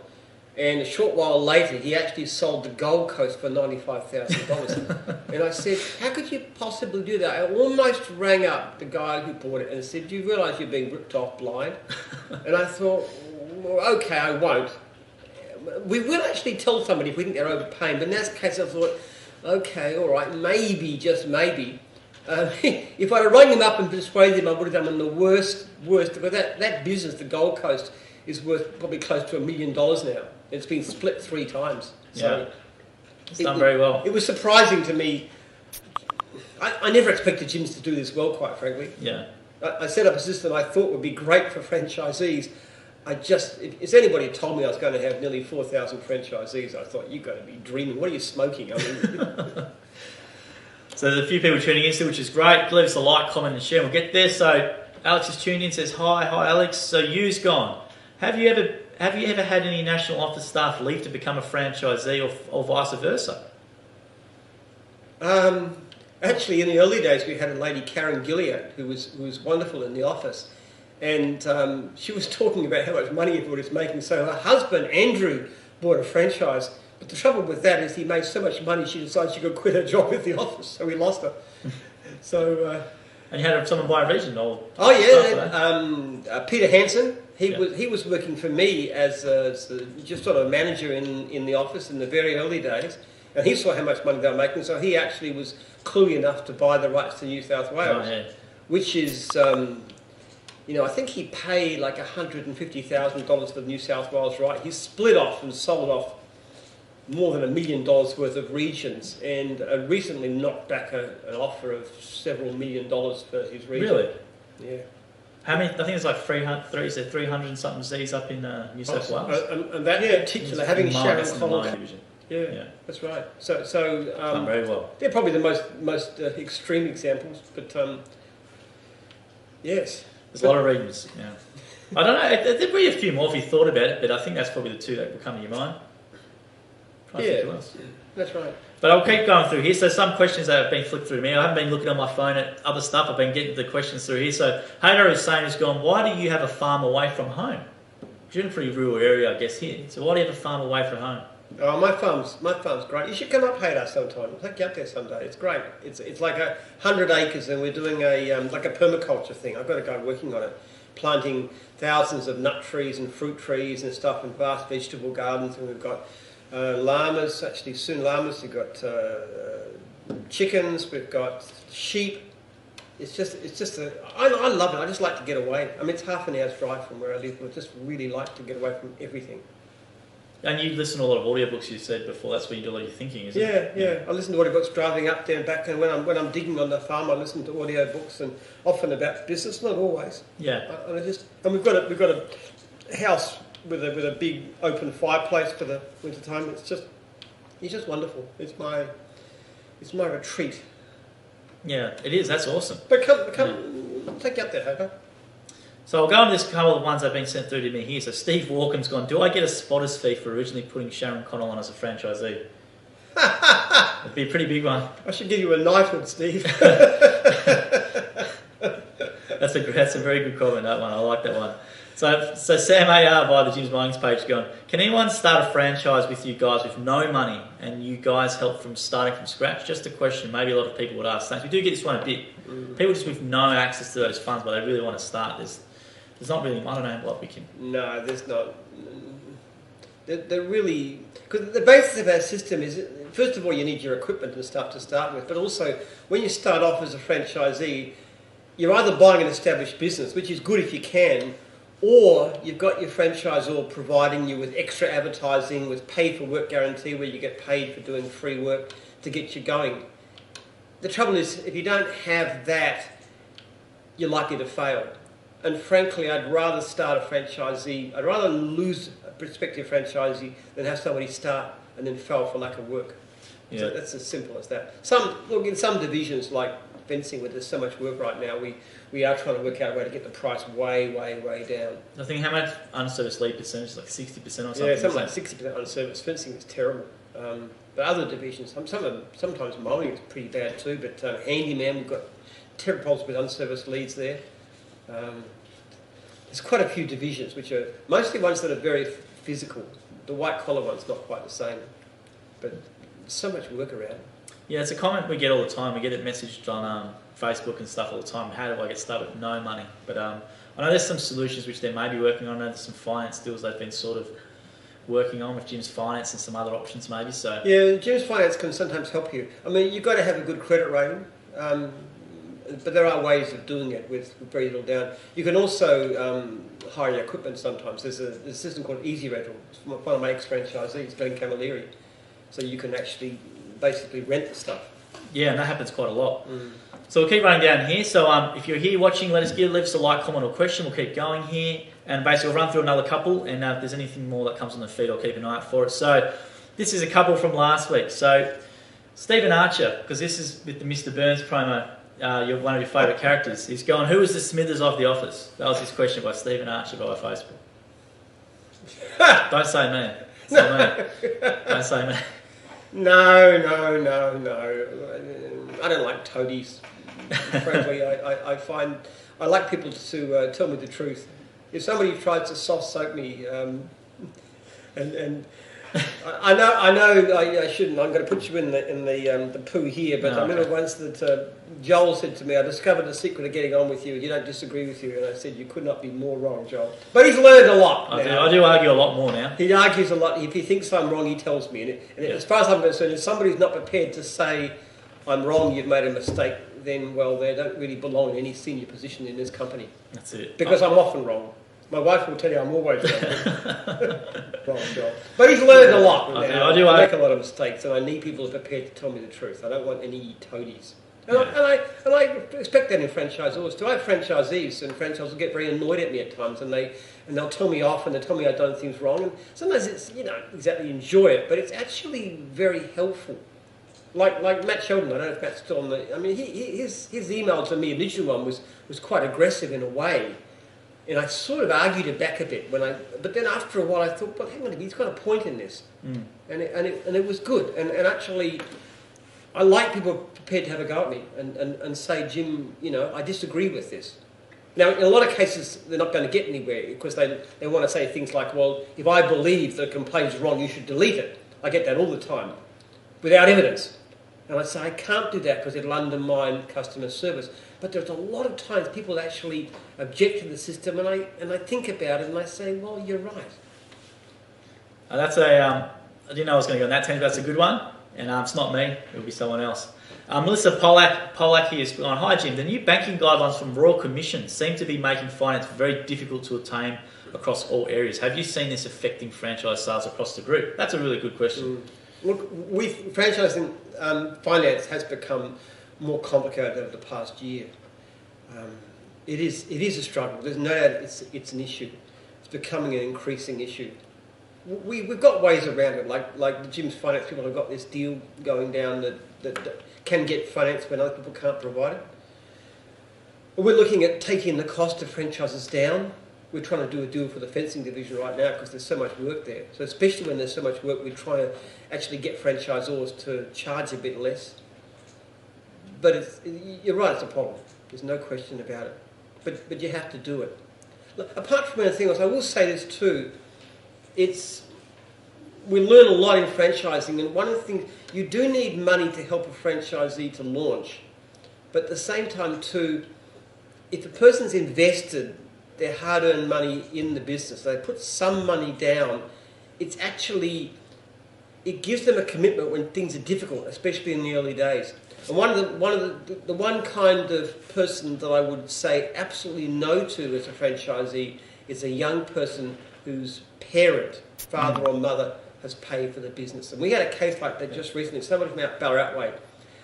And a short while later, he actually sold the Gold Coast for $95,000. And I said, how could you possibly do that? I almost rang up the guy who bought it and said, do you realise you're being ripped off blind? And I thought, well, okay, I won't. We will actually tell somebody if we think they're overpaying, but in that case I thought, okay, all right, maybe, just maybe. If I'd have rung him up and persuaded him, I would have done him the worst, because that business, the Gold Coast, is worth probably close to $1 million now. It's been split 3 times. So it's done very well. It was surprising to me. I never expected Jim's to do this well, quite frankly. Yeah. I set up a system I thought would be great for franchisees. If anybody had told me I was going to have nearly 4,000 franchisees, I thought, you've got to be dreaming. What are you smoking? I mean, so there's a few people tuning in still, which is great. Leave us a like, comment and share. We'll get there. So Alex is tuned in, says, hi Alex. So you's gone. Have you ever had any national office staff leave to become a franchisee or vice versa? Actually, in the early days, we had a lady, Karen Gilliard, who was wonderful in the office. And she was talking about how much money everybody was making. So her husband, Andrew, bought a franchise. But the trouble with that is he made so much money, she decided she could quit her job at the office. So we lost her. So... and you had someone buy a region? Peter Hansen. He was working for me as just sort of a manager in the office in the very early days. And he saw how much money they were making. So he actually was cluey enough to buy the rights to New South Wales. Which is... I think he paid like $150,000 for the New South Wales right. He split off and sold off more than $1 million worth of regions, and recently knocked back an offer of several $1 million for his region. Really? Yeah. How many? I think it's like 300 and something Z's up in New South Wales. And that in particular, having Sharon Connell. Yeah, that's right. So done very well. They're probably the most extreme examples, but yes. There's a lot of regions, yeah. I don't know, there'd be a few more if you thought about it, but I think that's probably the 2 that will come to your mind. That's right. But I'll keep going through here. So some questions that have been flicked through to me. I haven't been looking on my phone at other stuff. I've been getting the questions through here. So Hader is saying, why do you have a farm away from home? You're in a pretty rural area, I guess, here. So why do you have a farm away from home? Oh, my farm's great. You should come up, Hader, sometime. I'll take you up there someday. It's great. It's like 100 acres, and we're doing like a permaculture thing. I've got a guy working on it, planting thousands of nut trees and fruit trees and stuff, and vast vegetable gardens. And we've got llamas, actually soon llamas. We've got chickens. We've got sheep. I love it. I just like to get away. I mean, it's half an hour's drive from where I live, but I just really like to get away from everything. And you listen to a lot of audiobooks, you said before. That's where you do a lot of your thinking, isn't it? Yeah. I listen to audiobooks driving up there and back, and when I'm digging on the farm, I listen to audiobooks, and often about business, not always. Yeah. And we've got a house with a big open fireplace for the winter time. It's just wonderful. It's my retreat. Yeah, it is. That's awesome. But come, take you up there, Hoper. So I'll go on this couple of ones that have been sent through to me here. So Steve Walken's gone, do I get a spotter's fee for originally putting Sharon Connell on as a franchisee? It'd be a pretty big one. I should give you a knighthood, Steve. That's a very good comment, that one. I like that one. So Sam AR via the Jim's Mining's page going, can anyone start a franchise with you guys with no money and you guys help from starting from scratch? Just a question maybe a lot of people would ask. Thanks. We do get this one a bit. People just with no access to those funds, but they really want to start. There's not really, I don't know what we can... No, there's not. They're really... Because the basis of our system is, first of all, you need your equipment and stuff to start with, but also, when you start off as a franchisee, you're either buying an established business, which is good if you can, or you've got your franchisor providing you with extra advertising, with pay-for-work guarantee, where you get paid for doing free work to get you going. The trouble is, if you don't have that, you're likely to fail. And frankly, I'd rather start a franchisee, I'd rather lose a prospective franchisee than have somebody start and then fail for lack of work. Yeah. So that's as simple as that. In some divisions like fencing, where there's so much work right now, we are trying to work out a way to get the price way, way, way down. I think how much unserviced lead percentage, like 60% or something? Yeah, something like 60% unserviced. Fencing is terrible. But other divisions, sometimes mowing is pretty bad too, but handyman, we've got terrible problems with unserviced leads there. there's quite a few divisions, which are mostly ones that are very physical. The white collar one's not quite the same, but there's so much work around. Yeah, it's a comment we get all the time. We get it messaged on Facebook and stuff all the time. How do I get started with no money? But I know there's some solutions which they may be working on. I know there's some finance deals they've been sort of working on with Jim's Finance and some other options maybe. So yeah, Jim's Finance can sometimes help you. I mean, you've got to have a good credit rating, but there are ways of doing it with very little down. You can also hire your equipment sometimes. There's a system called Easy Rental. It's from one of my ex-franchisees, Ben Camilleri. So you can actually basically rent the stuff. Yeah, and that happens quite a lot. So we'll keep running down here. So if you're here watching, leave us a like, comment or question. We'll keep going here. And basically we'll run through another couple, and if there's anything more that comes on the feed, I'll keep an eye out for it. So this is a couple from last week. So Stephen Archer, because this is with the Mr. Burns promo, you're one of your favourite characters. He's going, who is the Smithers of the office? That was his question by Stephen Archer via Facebook. Don't say me. Say me. Don't say me. No. I don't like toadies. Frankly, I find I like people to tell me the truth. If somebody tries to soft soap me, and I know I shouldn't. I'm going to put you in the poo here, but No, I remember once that Joel said to me, "I discovered the secret of getting on with you. You don't disagree with you." And I said, "You could not be more wrong, Joel." But he's learned a lot. I do argue a lot more now. He argues a lot. If he thinks I'm wrong, he tells me. As far as I'm concerned, if somebody's not prepared to say, "I'm wrong, you've made a mistake," then, well, they don't really belong in any senior position in this company. That's it. Because I'm often wrong. My wife will tell you I'm always wrong. Wrong, Joel. But he's learned a lot. I do make a lot of mistakes, and I need people who are prepared to tell me the truth. I don't want any toadies. And I expect that in franchisors too. I have franchisees, and franchisees get very annoyed at me at times, and they'll tell me off, and they'll tell me I've done things wrong. And sometimes it's, exactly enjoy it, but it's actually very helpful. Like Matt Sheldon, I don't know if Matt's still on the... I mean, his email to me, the original one, was quite aggressive in a way. And I sort of argued it back a bit. But then after a while I thought, well, hang on a minute, he's got a point in this. And it was good. And actually, I like people prepared to have a go at me and say, Jim, I disagree with this. Now, in a lot of cases, they're not going to get anywhere because they want to say things like, well, if I believe the complaint is wrong, you should delete it. I get that all the time, without evidence. And I say, I can't do that because it'll undermine customer service. But there's a lot of times people actually object to the system, and I think about it and I say, well, you're right. That's I didn't know I was going to go on that tangent. That's a good one, and it's not me. It'll be someone else. Melissa Pollack here is going, hi Jim, the new banking guidelines from Royal Commission seem to be making finance very difficult to attain across all areas. Have you seen this affecting franchise sales across the group? That's a really good question. Look, with franchising, finance has become more complicated over the past year. It is a struggle. There's no doubt it's an issue. It's becoming an increasing issue. We've got ways around it, like the Jim's Finance people have got this deal going down that can get finance when other people can't provide it. We're looking at taking the cost of franchises down. We're trying to do a deal for the fencing division right now because there's so much work there. So especially when there's so much work, we're trying to actually get franchisors to charge a bit less. But you're right, it's a problem. There's no question about it. But you have to do it. Look, apart from anything else, I will say this too. We learn a lot in franchising, and one of the things, you do need money to help a franchisee to launch. But at the same time too, if the person's invested their hard-earned money in the business, they put some money down, it gives them a commitment when things are difficult, especially in the early days. And the one kind of person that I would say absolutely no to as a franchisee is a young person whose parent, father or mother, has paid for the business. And we had a case like that just recently, somebody from out Ballarat Way,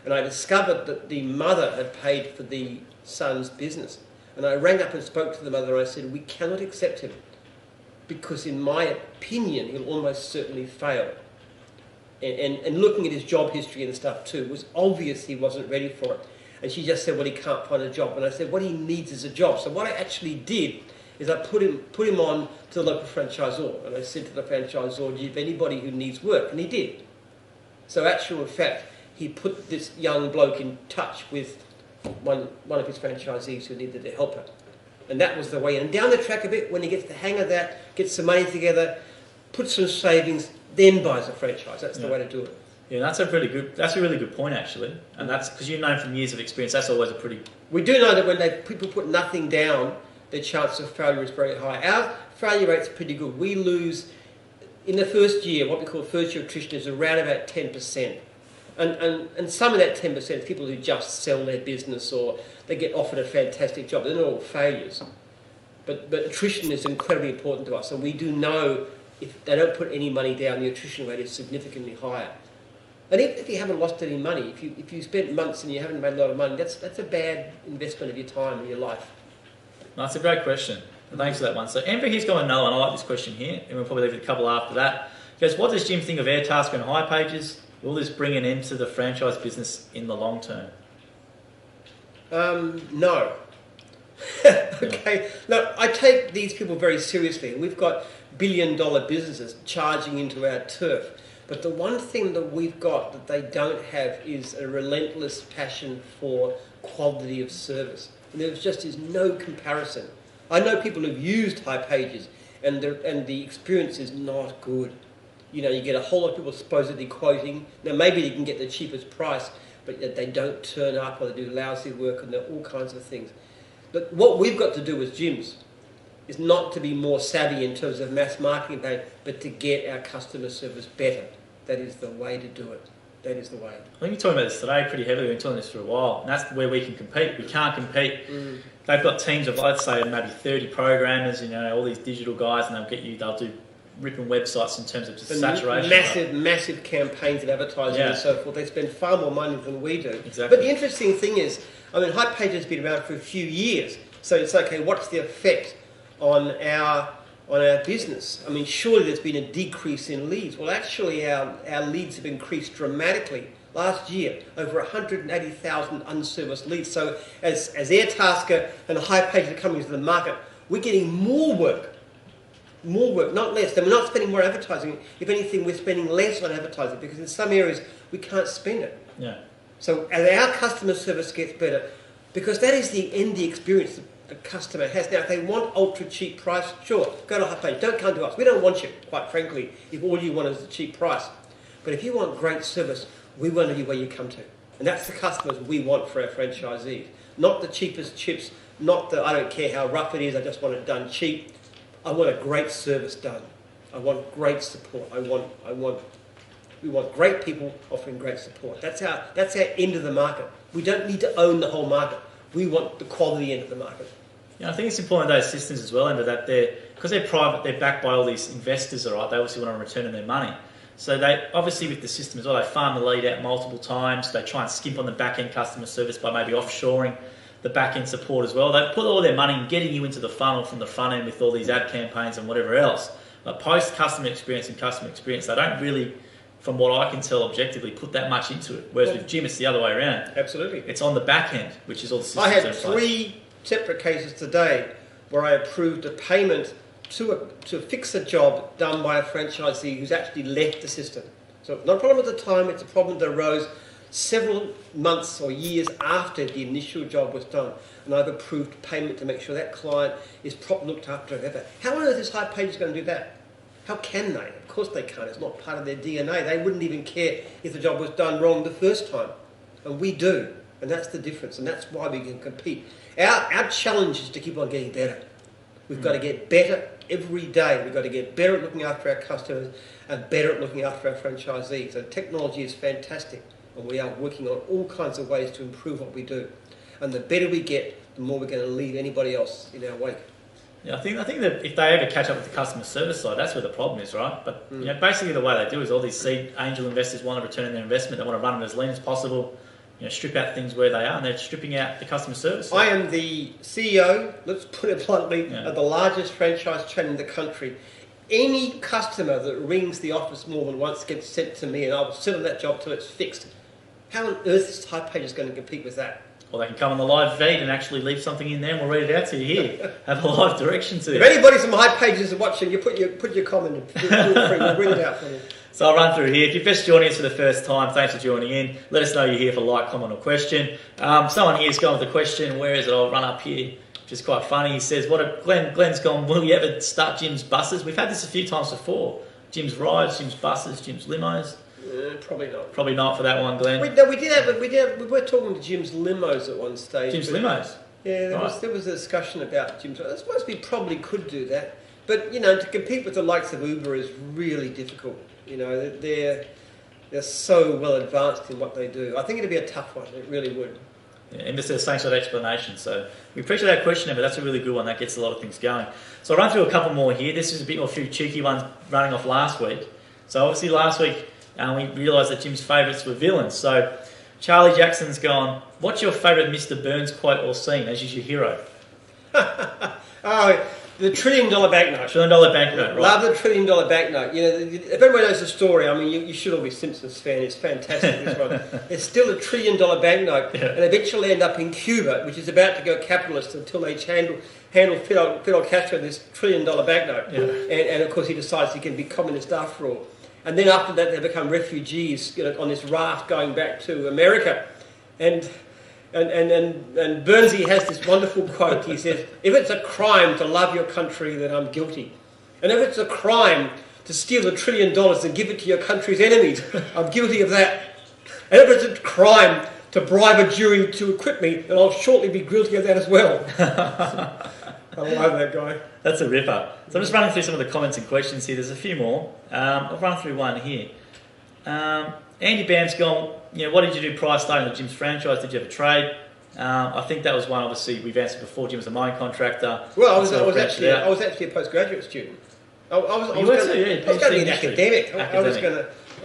and I discovered that the mother had paid for the son's business. And I rang up and spoke to the mother and I said, we cannot accept him because in my opinion, he'll almost certainly fail. And looking at his job history and stuff too, it was obvious he wasn't ready for it. And she just said, well, he can't find a job. And I said, what he needs is a job. So what I actually did is I put him on to the local franchisor. And I said to the franchisor, do you have anybody who needs work? And he did. So actual fact, he put this young bloke in touch with one of his franchisees who needed a helper. And that was the way. And down the track a bit, when he gets the hang of that, gets some money together, puts some savings, then buys a franchise. That's the way to do it. Yeah, that's a really good point actually, and that's because you know from years of experience that's always a pretty. We do know that when people put nothing down, their chance of failure is very high. Our failure rate's pretty good. We lose in the first year, what we call first year attrition is around about 10%. And some of that 10% is people who just sell their business or they get offered a fantastic job. They're not all failures. But attrition is incredibly important to us. And we do know if they don't put any money down, the attrition rate is significantly higher. And even if you haven't lost any money, if you spent months and you haven't made a lot of money, that's a bad investment of your time and your life. That's a great question. Thanks for that one. So Amber here's got another one. I like this question here, and we'll probably leave it a couple after that. He goes, what does Jim think of Airtasker and High Pages? Will this bring an end to the franchise business in the long term? No. Okay. No, I take these people very seriously. We've got billion-dollar businesses charging into our turf. But the one thing that we've got that they don't have is a relentless passion for quality of service. And there just is no comparison. I know people who've used High Pages and the experience is not good. You know, you get a whole lot of people supposedly quoting. Now, maybe you can get the cheapest price, but they don't turn up or they do lousy work and there are all kinds of things. But what we've got to do as gyms is not to be more savvy in terms of mass marketing, but to get our customer service better. That is the way to do it. That is the way. I think you're talking about this today pretty heavily. We've been talking this for a while. And that's where we can compete. We can't compete. They've got teams of, I'd say, maybe 30 programmers, you know, all these digital guys, and they'll do ripping websites in terms of just saturation. Massive campaigns of advertising and so forth. They spend far more money than we do. Exactly. But the interesting thing is, I mean, High Pages has been around for a few years. So it's okay, what's the effect on our business? I mean, surely there's been a decrease in leads. Well, actually, our leads have increased dramatically. Last year, over 180,000 unserviced leads. So as Airtasker and High Pages are coming into the market, we're getting more work, not less. And we're not spending more advertising. If anything, we're spending less on advertising because in some areas we can't spend it. Yeah. So as our customer service gets better, because that is the experience the customer has. Now, if they want ultra cheap price, sure, go to High Pages. Don't come to us. We don't want you, quite frankly, if all you want is a cheap price. But if you want great service, we want to be where you come to. And that's the customers we want for our franchisees. Not the cheapest chips, not the, I don't care how rough it is, I just want it done cheap. I want a great service done. I want great support. We want great people offering great support. That's our end of the market. We don't need to own the whole market. We want the quality end of the market. Yeah, I think it's important those systems as well, Amber, that because they're private, they're backed by all these investors, all right? They obviously want a return on their money. So they obviously with the system as well, they farm the lead out multiple times. They try and skimp on the back-end customer service by maybe offshoring the back-end support as well. They put all their money in getting you into the funnel from the front end with all these ad campaigns and whatever else. But post-customer experience, they don't really, from what I can tell objectively, put that much into it. Whereas with Jim, it's the other way around. Absolutely. It's on the back end, which is all the systems. I had 3 separate cases today where I approved a payment to fix a job done by a franchisee who's actually left the system. So not a problem at the time, it's a problem that arose several months or years after the initial job was done. And I've approved payment to make sure that client is properly looked after ever. How on earth is High Pages going to do that? How can they? Of course they can't. It's not part of their DNA. They wouldn't even care if the job was done wrong the first time. And we do. And that's the difference. And that's why we can compete. Our challenge is to keep on getting better. We've got to get better every day. We've got to get better at looking after our customers and better at looking after our franchisees. So technology is fantastic. And we are working on all kinds of ways to improve what we do. And the better we get, the more we're going to leave anybody else in our wake. Yeah, I think that if they ever catch up with the customer service side, that's where the problem is, right? But you know, basically the way they do is all these seed angel investors want to return on their investment. They want to run it as lean as possible. You know, strip out things where they are, and they're stripping out the customer service side. I am the CEO, let's put it bluntly, of the largest franchise chain in the country. Any customer that rings the office more than once gets sent to me, and I'll sit on that job till it's fixed. How on earth is High Pages going to compete with that? Or they can come on the live feed and actually leave something in there and we'll read it out to you here. Have a live direction to you. If anybody from High Pages is watching, you put your comment in. Feel free, we'll read it out for you. So I'll run through here. If you're just joining us for the first time, thanks for joining in. Let us know you're here for like, comment or question. Someone here's going with a question. Where is it? I'll run up here. which is quite funny. He says, Glenn's gone, will you ever start Jim's buses? We've had this a few times before. Jim's rides, Jim's buses, Jim's limos. Probably not. Probably not for that one, Glenn. We were talking to Jim's limos at one stage. Jim's limos? Yeah, there was a discussion about Jim's. I suppose we probably could do that. But, to compete with the likes of Uber is really difficult. They're so well advanced in what they do. I think it'd be a tough one. It really would. Yeah, and this is thanks for that explanation. So we appreciate that question, but that's a really good one. That gets a lot of things going. So I'll run through a couple more here. This is a bit more few cheeky ones running off last week. So obviously last week we realised that Jim's favourites were villains. So Charlie Jackson's gone, what's your favourite Mr. Burns quote or scene as is your hero? The $1 trillion banknote. $1 trillion banknote, right. Love the $1 trillion banknote. If everyone knows the story, I mean, you should all be Simpsons fan. It's fantastic, this one. It's still a $1 trillion banknote, and eventually end up in Cuba, which is about to go capitalist until they handle Fidel Castro this $1 trillion banknote. Yeah. And of course, he decides he can be communist after all. And then after that, they become refugees on this raft going back to America. And Burnsy has this wonderful quote. He says, if it's a crime to love your country, then I'm guilty. And if it's a crime to steal $1 trillion and give it to your country's enemies, I'm guilty of that. And if it's a crime to bribe a jury to acquit me, then I'll shortly be guilty of that as well. I love that guy. That's a ripper. So I'm just running through some of the comments and questions here. There's a few more. I'll run through one here. Andy Bam's gone, what did you do prior to starting the Jim's franchise? Did you have a trade? I think that was one, obviously, we've answered before. Jim was a mine contractor. Well, I was actually a postgraduate student. I was going to be an academic. I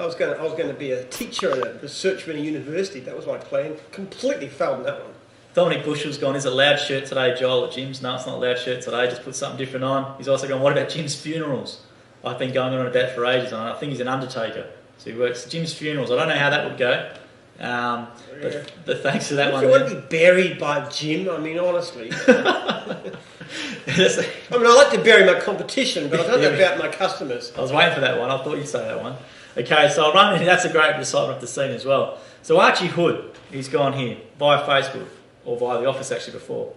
was going to be a teacher and a researcher in a university. That was my plan. Completely failed in that one. Dominic Bushell's gone, is it loud shirt today, Joel, at Jim's? No, it's not loud shirt today, just put something different on. He's also gone, what about Jim's funerals? I've been going on about for ages, and I think he's an undertaker. So he works Jim's funerals. I don't know how that would go. But thanks for that one. You want to be buried by Jim? I mean, honestly. I like to bury my competition, but I don't know about my customers. I was waiting for that one. I thought you'd say that one. Okay, so I'll run. That's a great recital of the scene as well. So Archie Hood, he's gone here via Facebook or via the office actually before.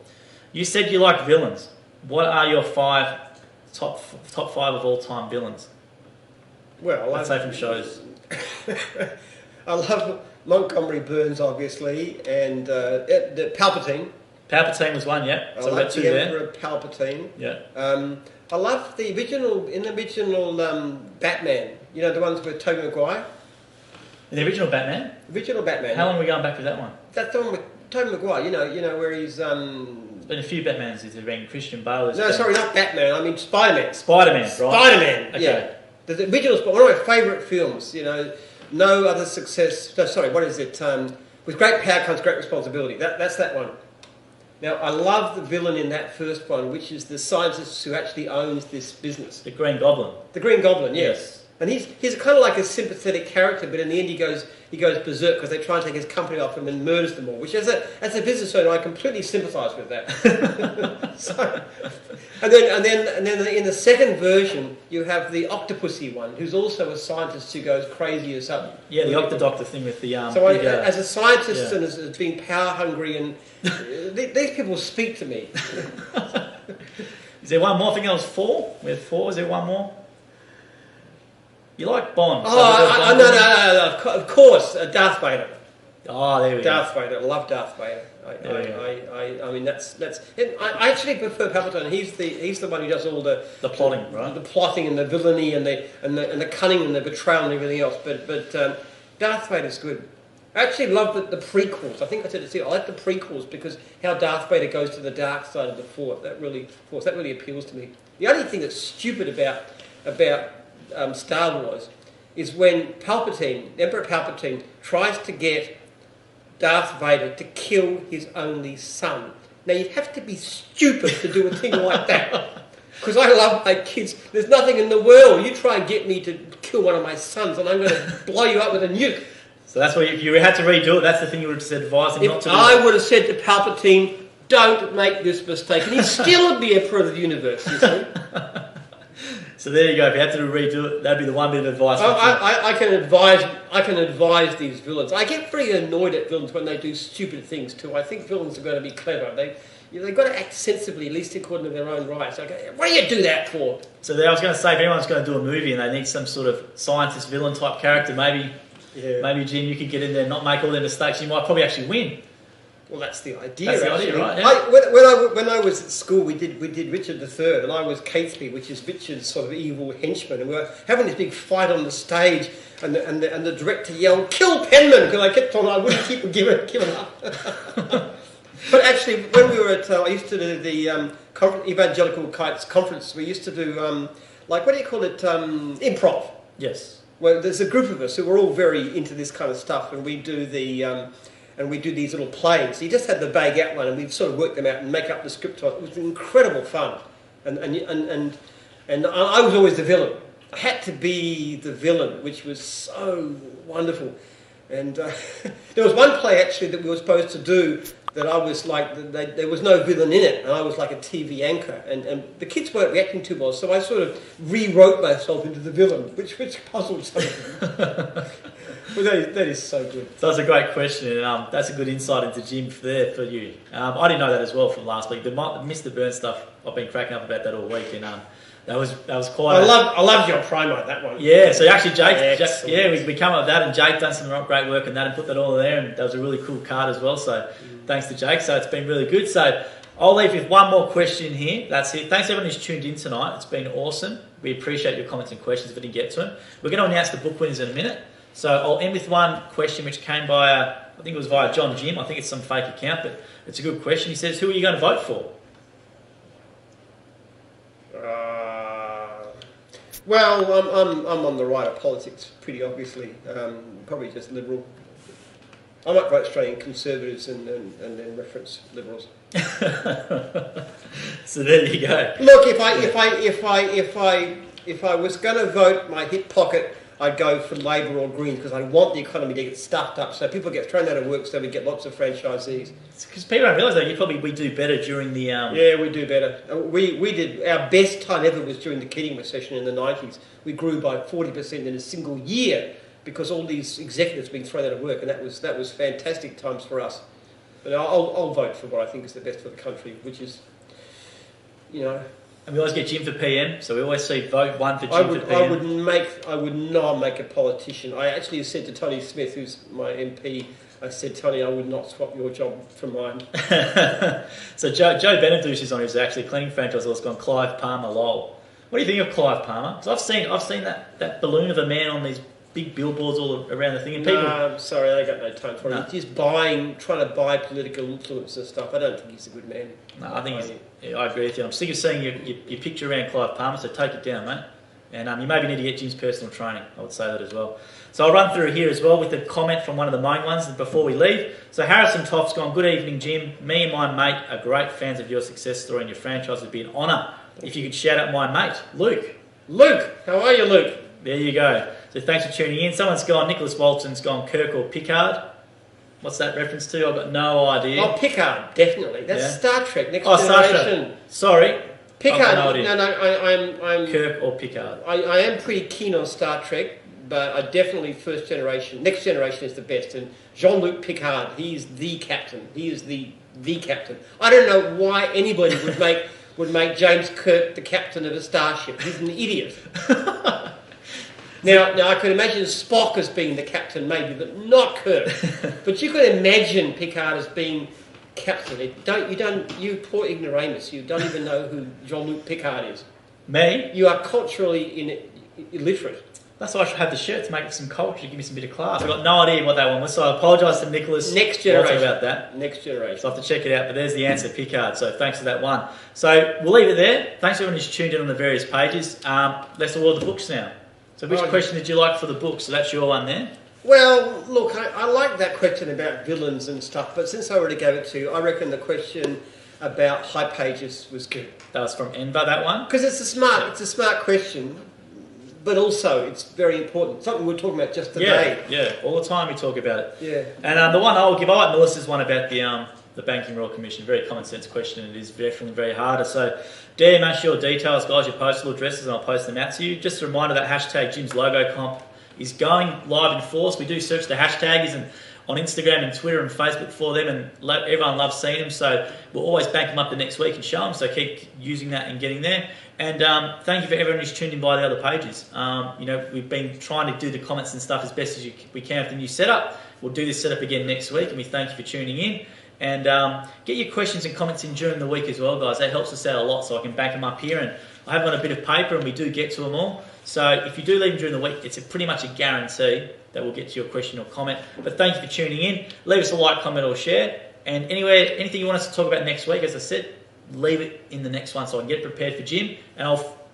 You said you like villains. What are your top five of all time villains? Well, I'd say from shows. I love Montgomery Burns, obviously, and the Palpatine. Palpatine was one, yeah. So I love the Emperor Palpatine. Yeah. I love the original Batman. The ones with Tobey Maguire. The original Batman. Original Batman. How long are we going back with that one? That's the one with Tobey Maguire. Where he's. There's been a few Batmans. There's been Christian Bale. No, sorry, not Batman. I mean Spider-Man. Spider-Man, right? Spider-Man. Okay. Yeah. The original, one of my favourite films. No other success. No, sorry, what is it? With great power comes great responsibility. That's that one. Now, I love the villain in that first one, which is the scientist who actually owns this business. The Green Goblin. The Green Goblin, yes. And he's kind of like a sympathetic character, but in the end he goes berserk because they try and take his company off him and murders them all. Which, as a business owner, I completely sympathise with that. And then in the second version, you have the Octopussy one, who's also a scientist who goes crazy or something. Yeah, the Octodoctor thing with the So as a scientist and as being power hungry, and these people speak to me. Is there one more? I think that was 4. We had 4. Is there one more? You like Bond? No. Of course, Darth Vader. Oh, there we go. Darth Vader. I love Darth Vader. I mean, that's. I actually prefer Palpatine. He's the one who does all the plotting, right? The plotting and the villainy and the cunning and the betrayal and everything else. But Darth Vader's good. I actually love the prequels. I think I said it. I like the prequels because how Darth Vader goes to the dark side of the Force. That really appeals to me. The only thing that's stupid about Star Wars is when Emperor Palpatine, tries to get Darth Vader to kill his only son. Now, you'd have to be stupid to do a thing like that. Because I love my kids. There's nothing in the world. You try and get me to kill one of my sons and I'm going to blow you up with a nuke. So that's what if you had to redo it, that's the thing you would have said, advise him not to do. I would have said to Palpatine, don't make this mistake. And he'd still be Emperor of the universe, you see. So there you go. If you had to redo it, that'd be the one bit of advice. I can advise these villains. I get pretty annoyed at villains when they do stupid things too. I think villains are going to be clever. they've got to act sensibly, at least according to their own rights. Okay, what do you do that for? So I was going to say, if anyone's going to do a movie and they need some sort of scientist villain type character, maybe Jim, you could get in there and not make all their mistakes. You might probably actually win. Well, that's the idea. That's the idea, right? Yeah. When I was at school, we did Richard III, and I was Catesby, which is Richard's sort of evil henchman, and we were having this big fight on the stage, and the director yelled, "Kill Penman!" because I kept on, I wouldn't keep giving up. But actually, when we were at, I used to do the Evangelical Kites conference. We used to do what do you call it? Improv. Yes. Well, there's a group of us who were all very into this kind of stuff, and we do these little plays. So you just had the vague outline, and we'd sort of work them out and make up the script. It was incredible fun, and I was always the villain. I had to be the villain, which was so wonderful. And there was one play actually that we were supposed to do that I was like, there was no villain in it, and I was like a TV anchor, and the kids weren't reacting too well, so I sort of rewrote myself into the villain, which puzzled some of them. Well, that is so good. So that's a great question, and that's a good insight into Jim there for you. I didn't know that as well from last week. The Mr. Burns stuff, I've been cracking up about that all week, and that was quite. I loved your promo, that one. Yeah, so actually Jake we come up with that, and Jake done some great work on that and put that all there, and that was a really cool card as well. So thanks to Jake. So it's been really good. So I'll leave with one more question here. That's it. Thanks everyone who's tuned in tonight. It's been awesome. We appreciate your comments and questions if we didn't get to them. We're going to announce the book winners in a minute. So I'll end with one question which came by, I think it was via John Jim. I think it's some fake account, but it's a good question. He says, "Who are you going to vote for?" Well, I'm on the right of politics, pretty obviously. Probably just Liberal. I might vote Australian Conservatives and then reference Liberals. So there you go. Look, if I was going to vote my hip pocket, I'd go for Labor or Greens because I want the economy to get stuffed up so people get thrown out of work so we get lots of franchisees. Because people don't realise that we do better during the... Yeah, we do better. We did... Our best time ever was during the Keating recession in the 90s. We grew by 40% in a single year because all these executives had been thrown out of work, and that was fantastic times for us. But I'll vote for what I think is the best for the country, which is, And we always get Jim for PM, so we always see vote one for Jim for PM. I would not make a politician. I actually said to Tony Smith, who's my MP, I said, Tony, I would not swap your job for mine. So Joe Benedouche is on, who's actually cleaning franchise, has gone Clive Palmer lol. What do you think of Clive Palmer? Because I've seen that balloon of a man on these big billboards all around the thing. And people... No, I'm sorry, I got no time for it. He's trying to buy political influence and stuff. I don't think he's a good man. No, I think I agree with you. I'm sick of seeing your picture around Clive Palmer, so take it down, mate. And you maybe need to get Jim's personal training. I would say that as well. So I'll run through here as well with a comment from one of the main ones before we leave. So Harrison Toff's gone, "Good evening, Jim. Me and my mate are great fans of your success story and your franchise. It would be an honour if you could shout out my mate, Luke." Luke, how are you, Luke? There you go. So thanks for tuning in. Someone's gone, Nicholas Walton's gone, "Kirk or Pickard." What's that reference to? I've got no idea. Oh, Pickard, definitely. That's Star Trek, Next Generation. Star Trek. Sorry. Pickard, I'm Kirk or Pickard. I am pretty keen on Star Trek, but I definitely First Generation. Next Generation is the best, and Jean-Luc Picard, he's the captain. He is the captain. I don't know why anybody would make James Kirk the captain of a starship. He's an idiot. Now I could imagine Spock as being the captain, maybe, but not Kirk. But you could imagine Picard as being captain. You poor ignoramus, you don't even know who Jean-Luc Picard is. Me? You are culturally illiterate. That's why I should have the shirt to make some culture, give me some bit of class. I've got no idea what that one was, so I apologise to Nicholas. Next Generation. About that. Next Generation. So I have to check it out, but there's the answer, Picard. So thanks for that one. So we'll leave it there. Thanks everyone who's tuned in on the various pages. Let's award the books now. So which question did you like for the book? So that's your one there. Well, look, I like that question about villains and stuff, but since I already gave it to you, I reckon the question about high pages was good. That was from Enver, that one? Because it's a smart question, but also it's very important. Something we were talking about just today. Yeah, all the time we talk about it. Yeah. And the one I like Melissa's one about the Banking Royal Commission. Very common sense question. It is definitely very harder. So DM us your details, guys, your postal addresses, and I'll post them out to you. Just a reminder that hashtag Jim's Logo Comp is going live in force. We do search the hashtags, and on Instagram and Twitter and Facebook for them, and everyone loves seeing them. So we'll always bank them up the next week and show them. So keep using that and getting there. And thank you for everyone who's tuned in by the other pages. We've been trying to do the comments and stuff as best as we can with the new setup. We'll do this setup again next week, and we thank you for tuning in. And get your questions and comments in during the week as well, guys. That helps us out a lot, so I can bank them up here. And I have got a bit of paper, and we do get to them all. So if you do leave them during the week, it's pretty much a guarantee that we'll get to your question or comment. But thank you for tuning in. Leave us a like, comment, or share. And anything you want us to talk about next week, as I said, leave it in the next one so I can get prepared for Jim. And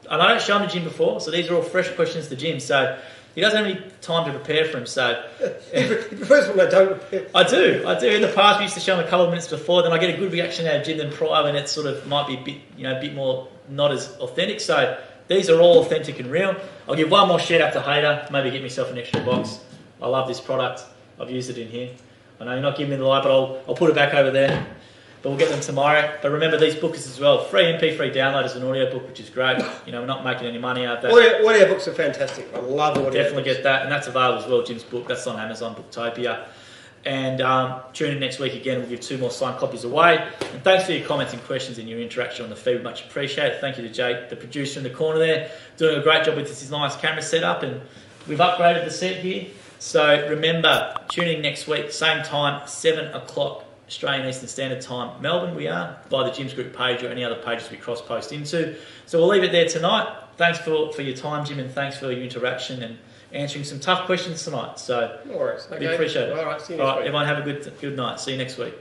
I don't show him to Jim before, so these are all fresh questions to Jim. So he doesn't have any time to prepare for him. So the first one I don't prepare. I do. In the past, we used to show him a couple of minutes before. Then I get a good reaction out of Jim than prior, and it sort of might be a bit more not as authentic. So these are all authentic and real. I'll give one more shout out to Hader. Maybe get myself an extra box. I love this product. I've used it in here. I know you're not giving me the light, but I'll put it back over there. But we'll get them tomorrow. But remember, these books as well. Free MP3 download as an audio book, which is great. We're not making any money out of that. Audio books are fantastic. I love audio Definitely books. get that. And that's available as well, Jim's book. That's on Amazon, Booktopia. And tune in next week again. We'll give 2 more signed copies away. And thanks for your comments and questions and your interaction on the feed. We much appreciate it. Thank you to Jake, the producer in the corner there, doing a great job with this nice camera setup. And we've upgraded the set here. So remember, tune in next week, same time, 7 o'clock Australian Eastern Standard Time. Melbourne, we are, by the Jim's Group page or any other pages we cross-post into. So we'll leave it there tonight. Thanks for your time, Jim, and thanks for your interaction and answering some tough questions tonight. So no worries. Okay. we appreciate it. All right, see you next week. Everyone have a good night. See you next week.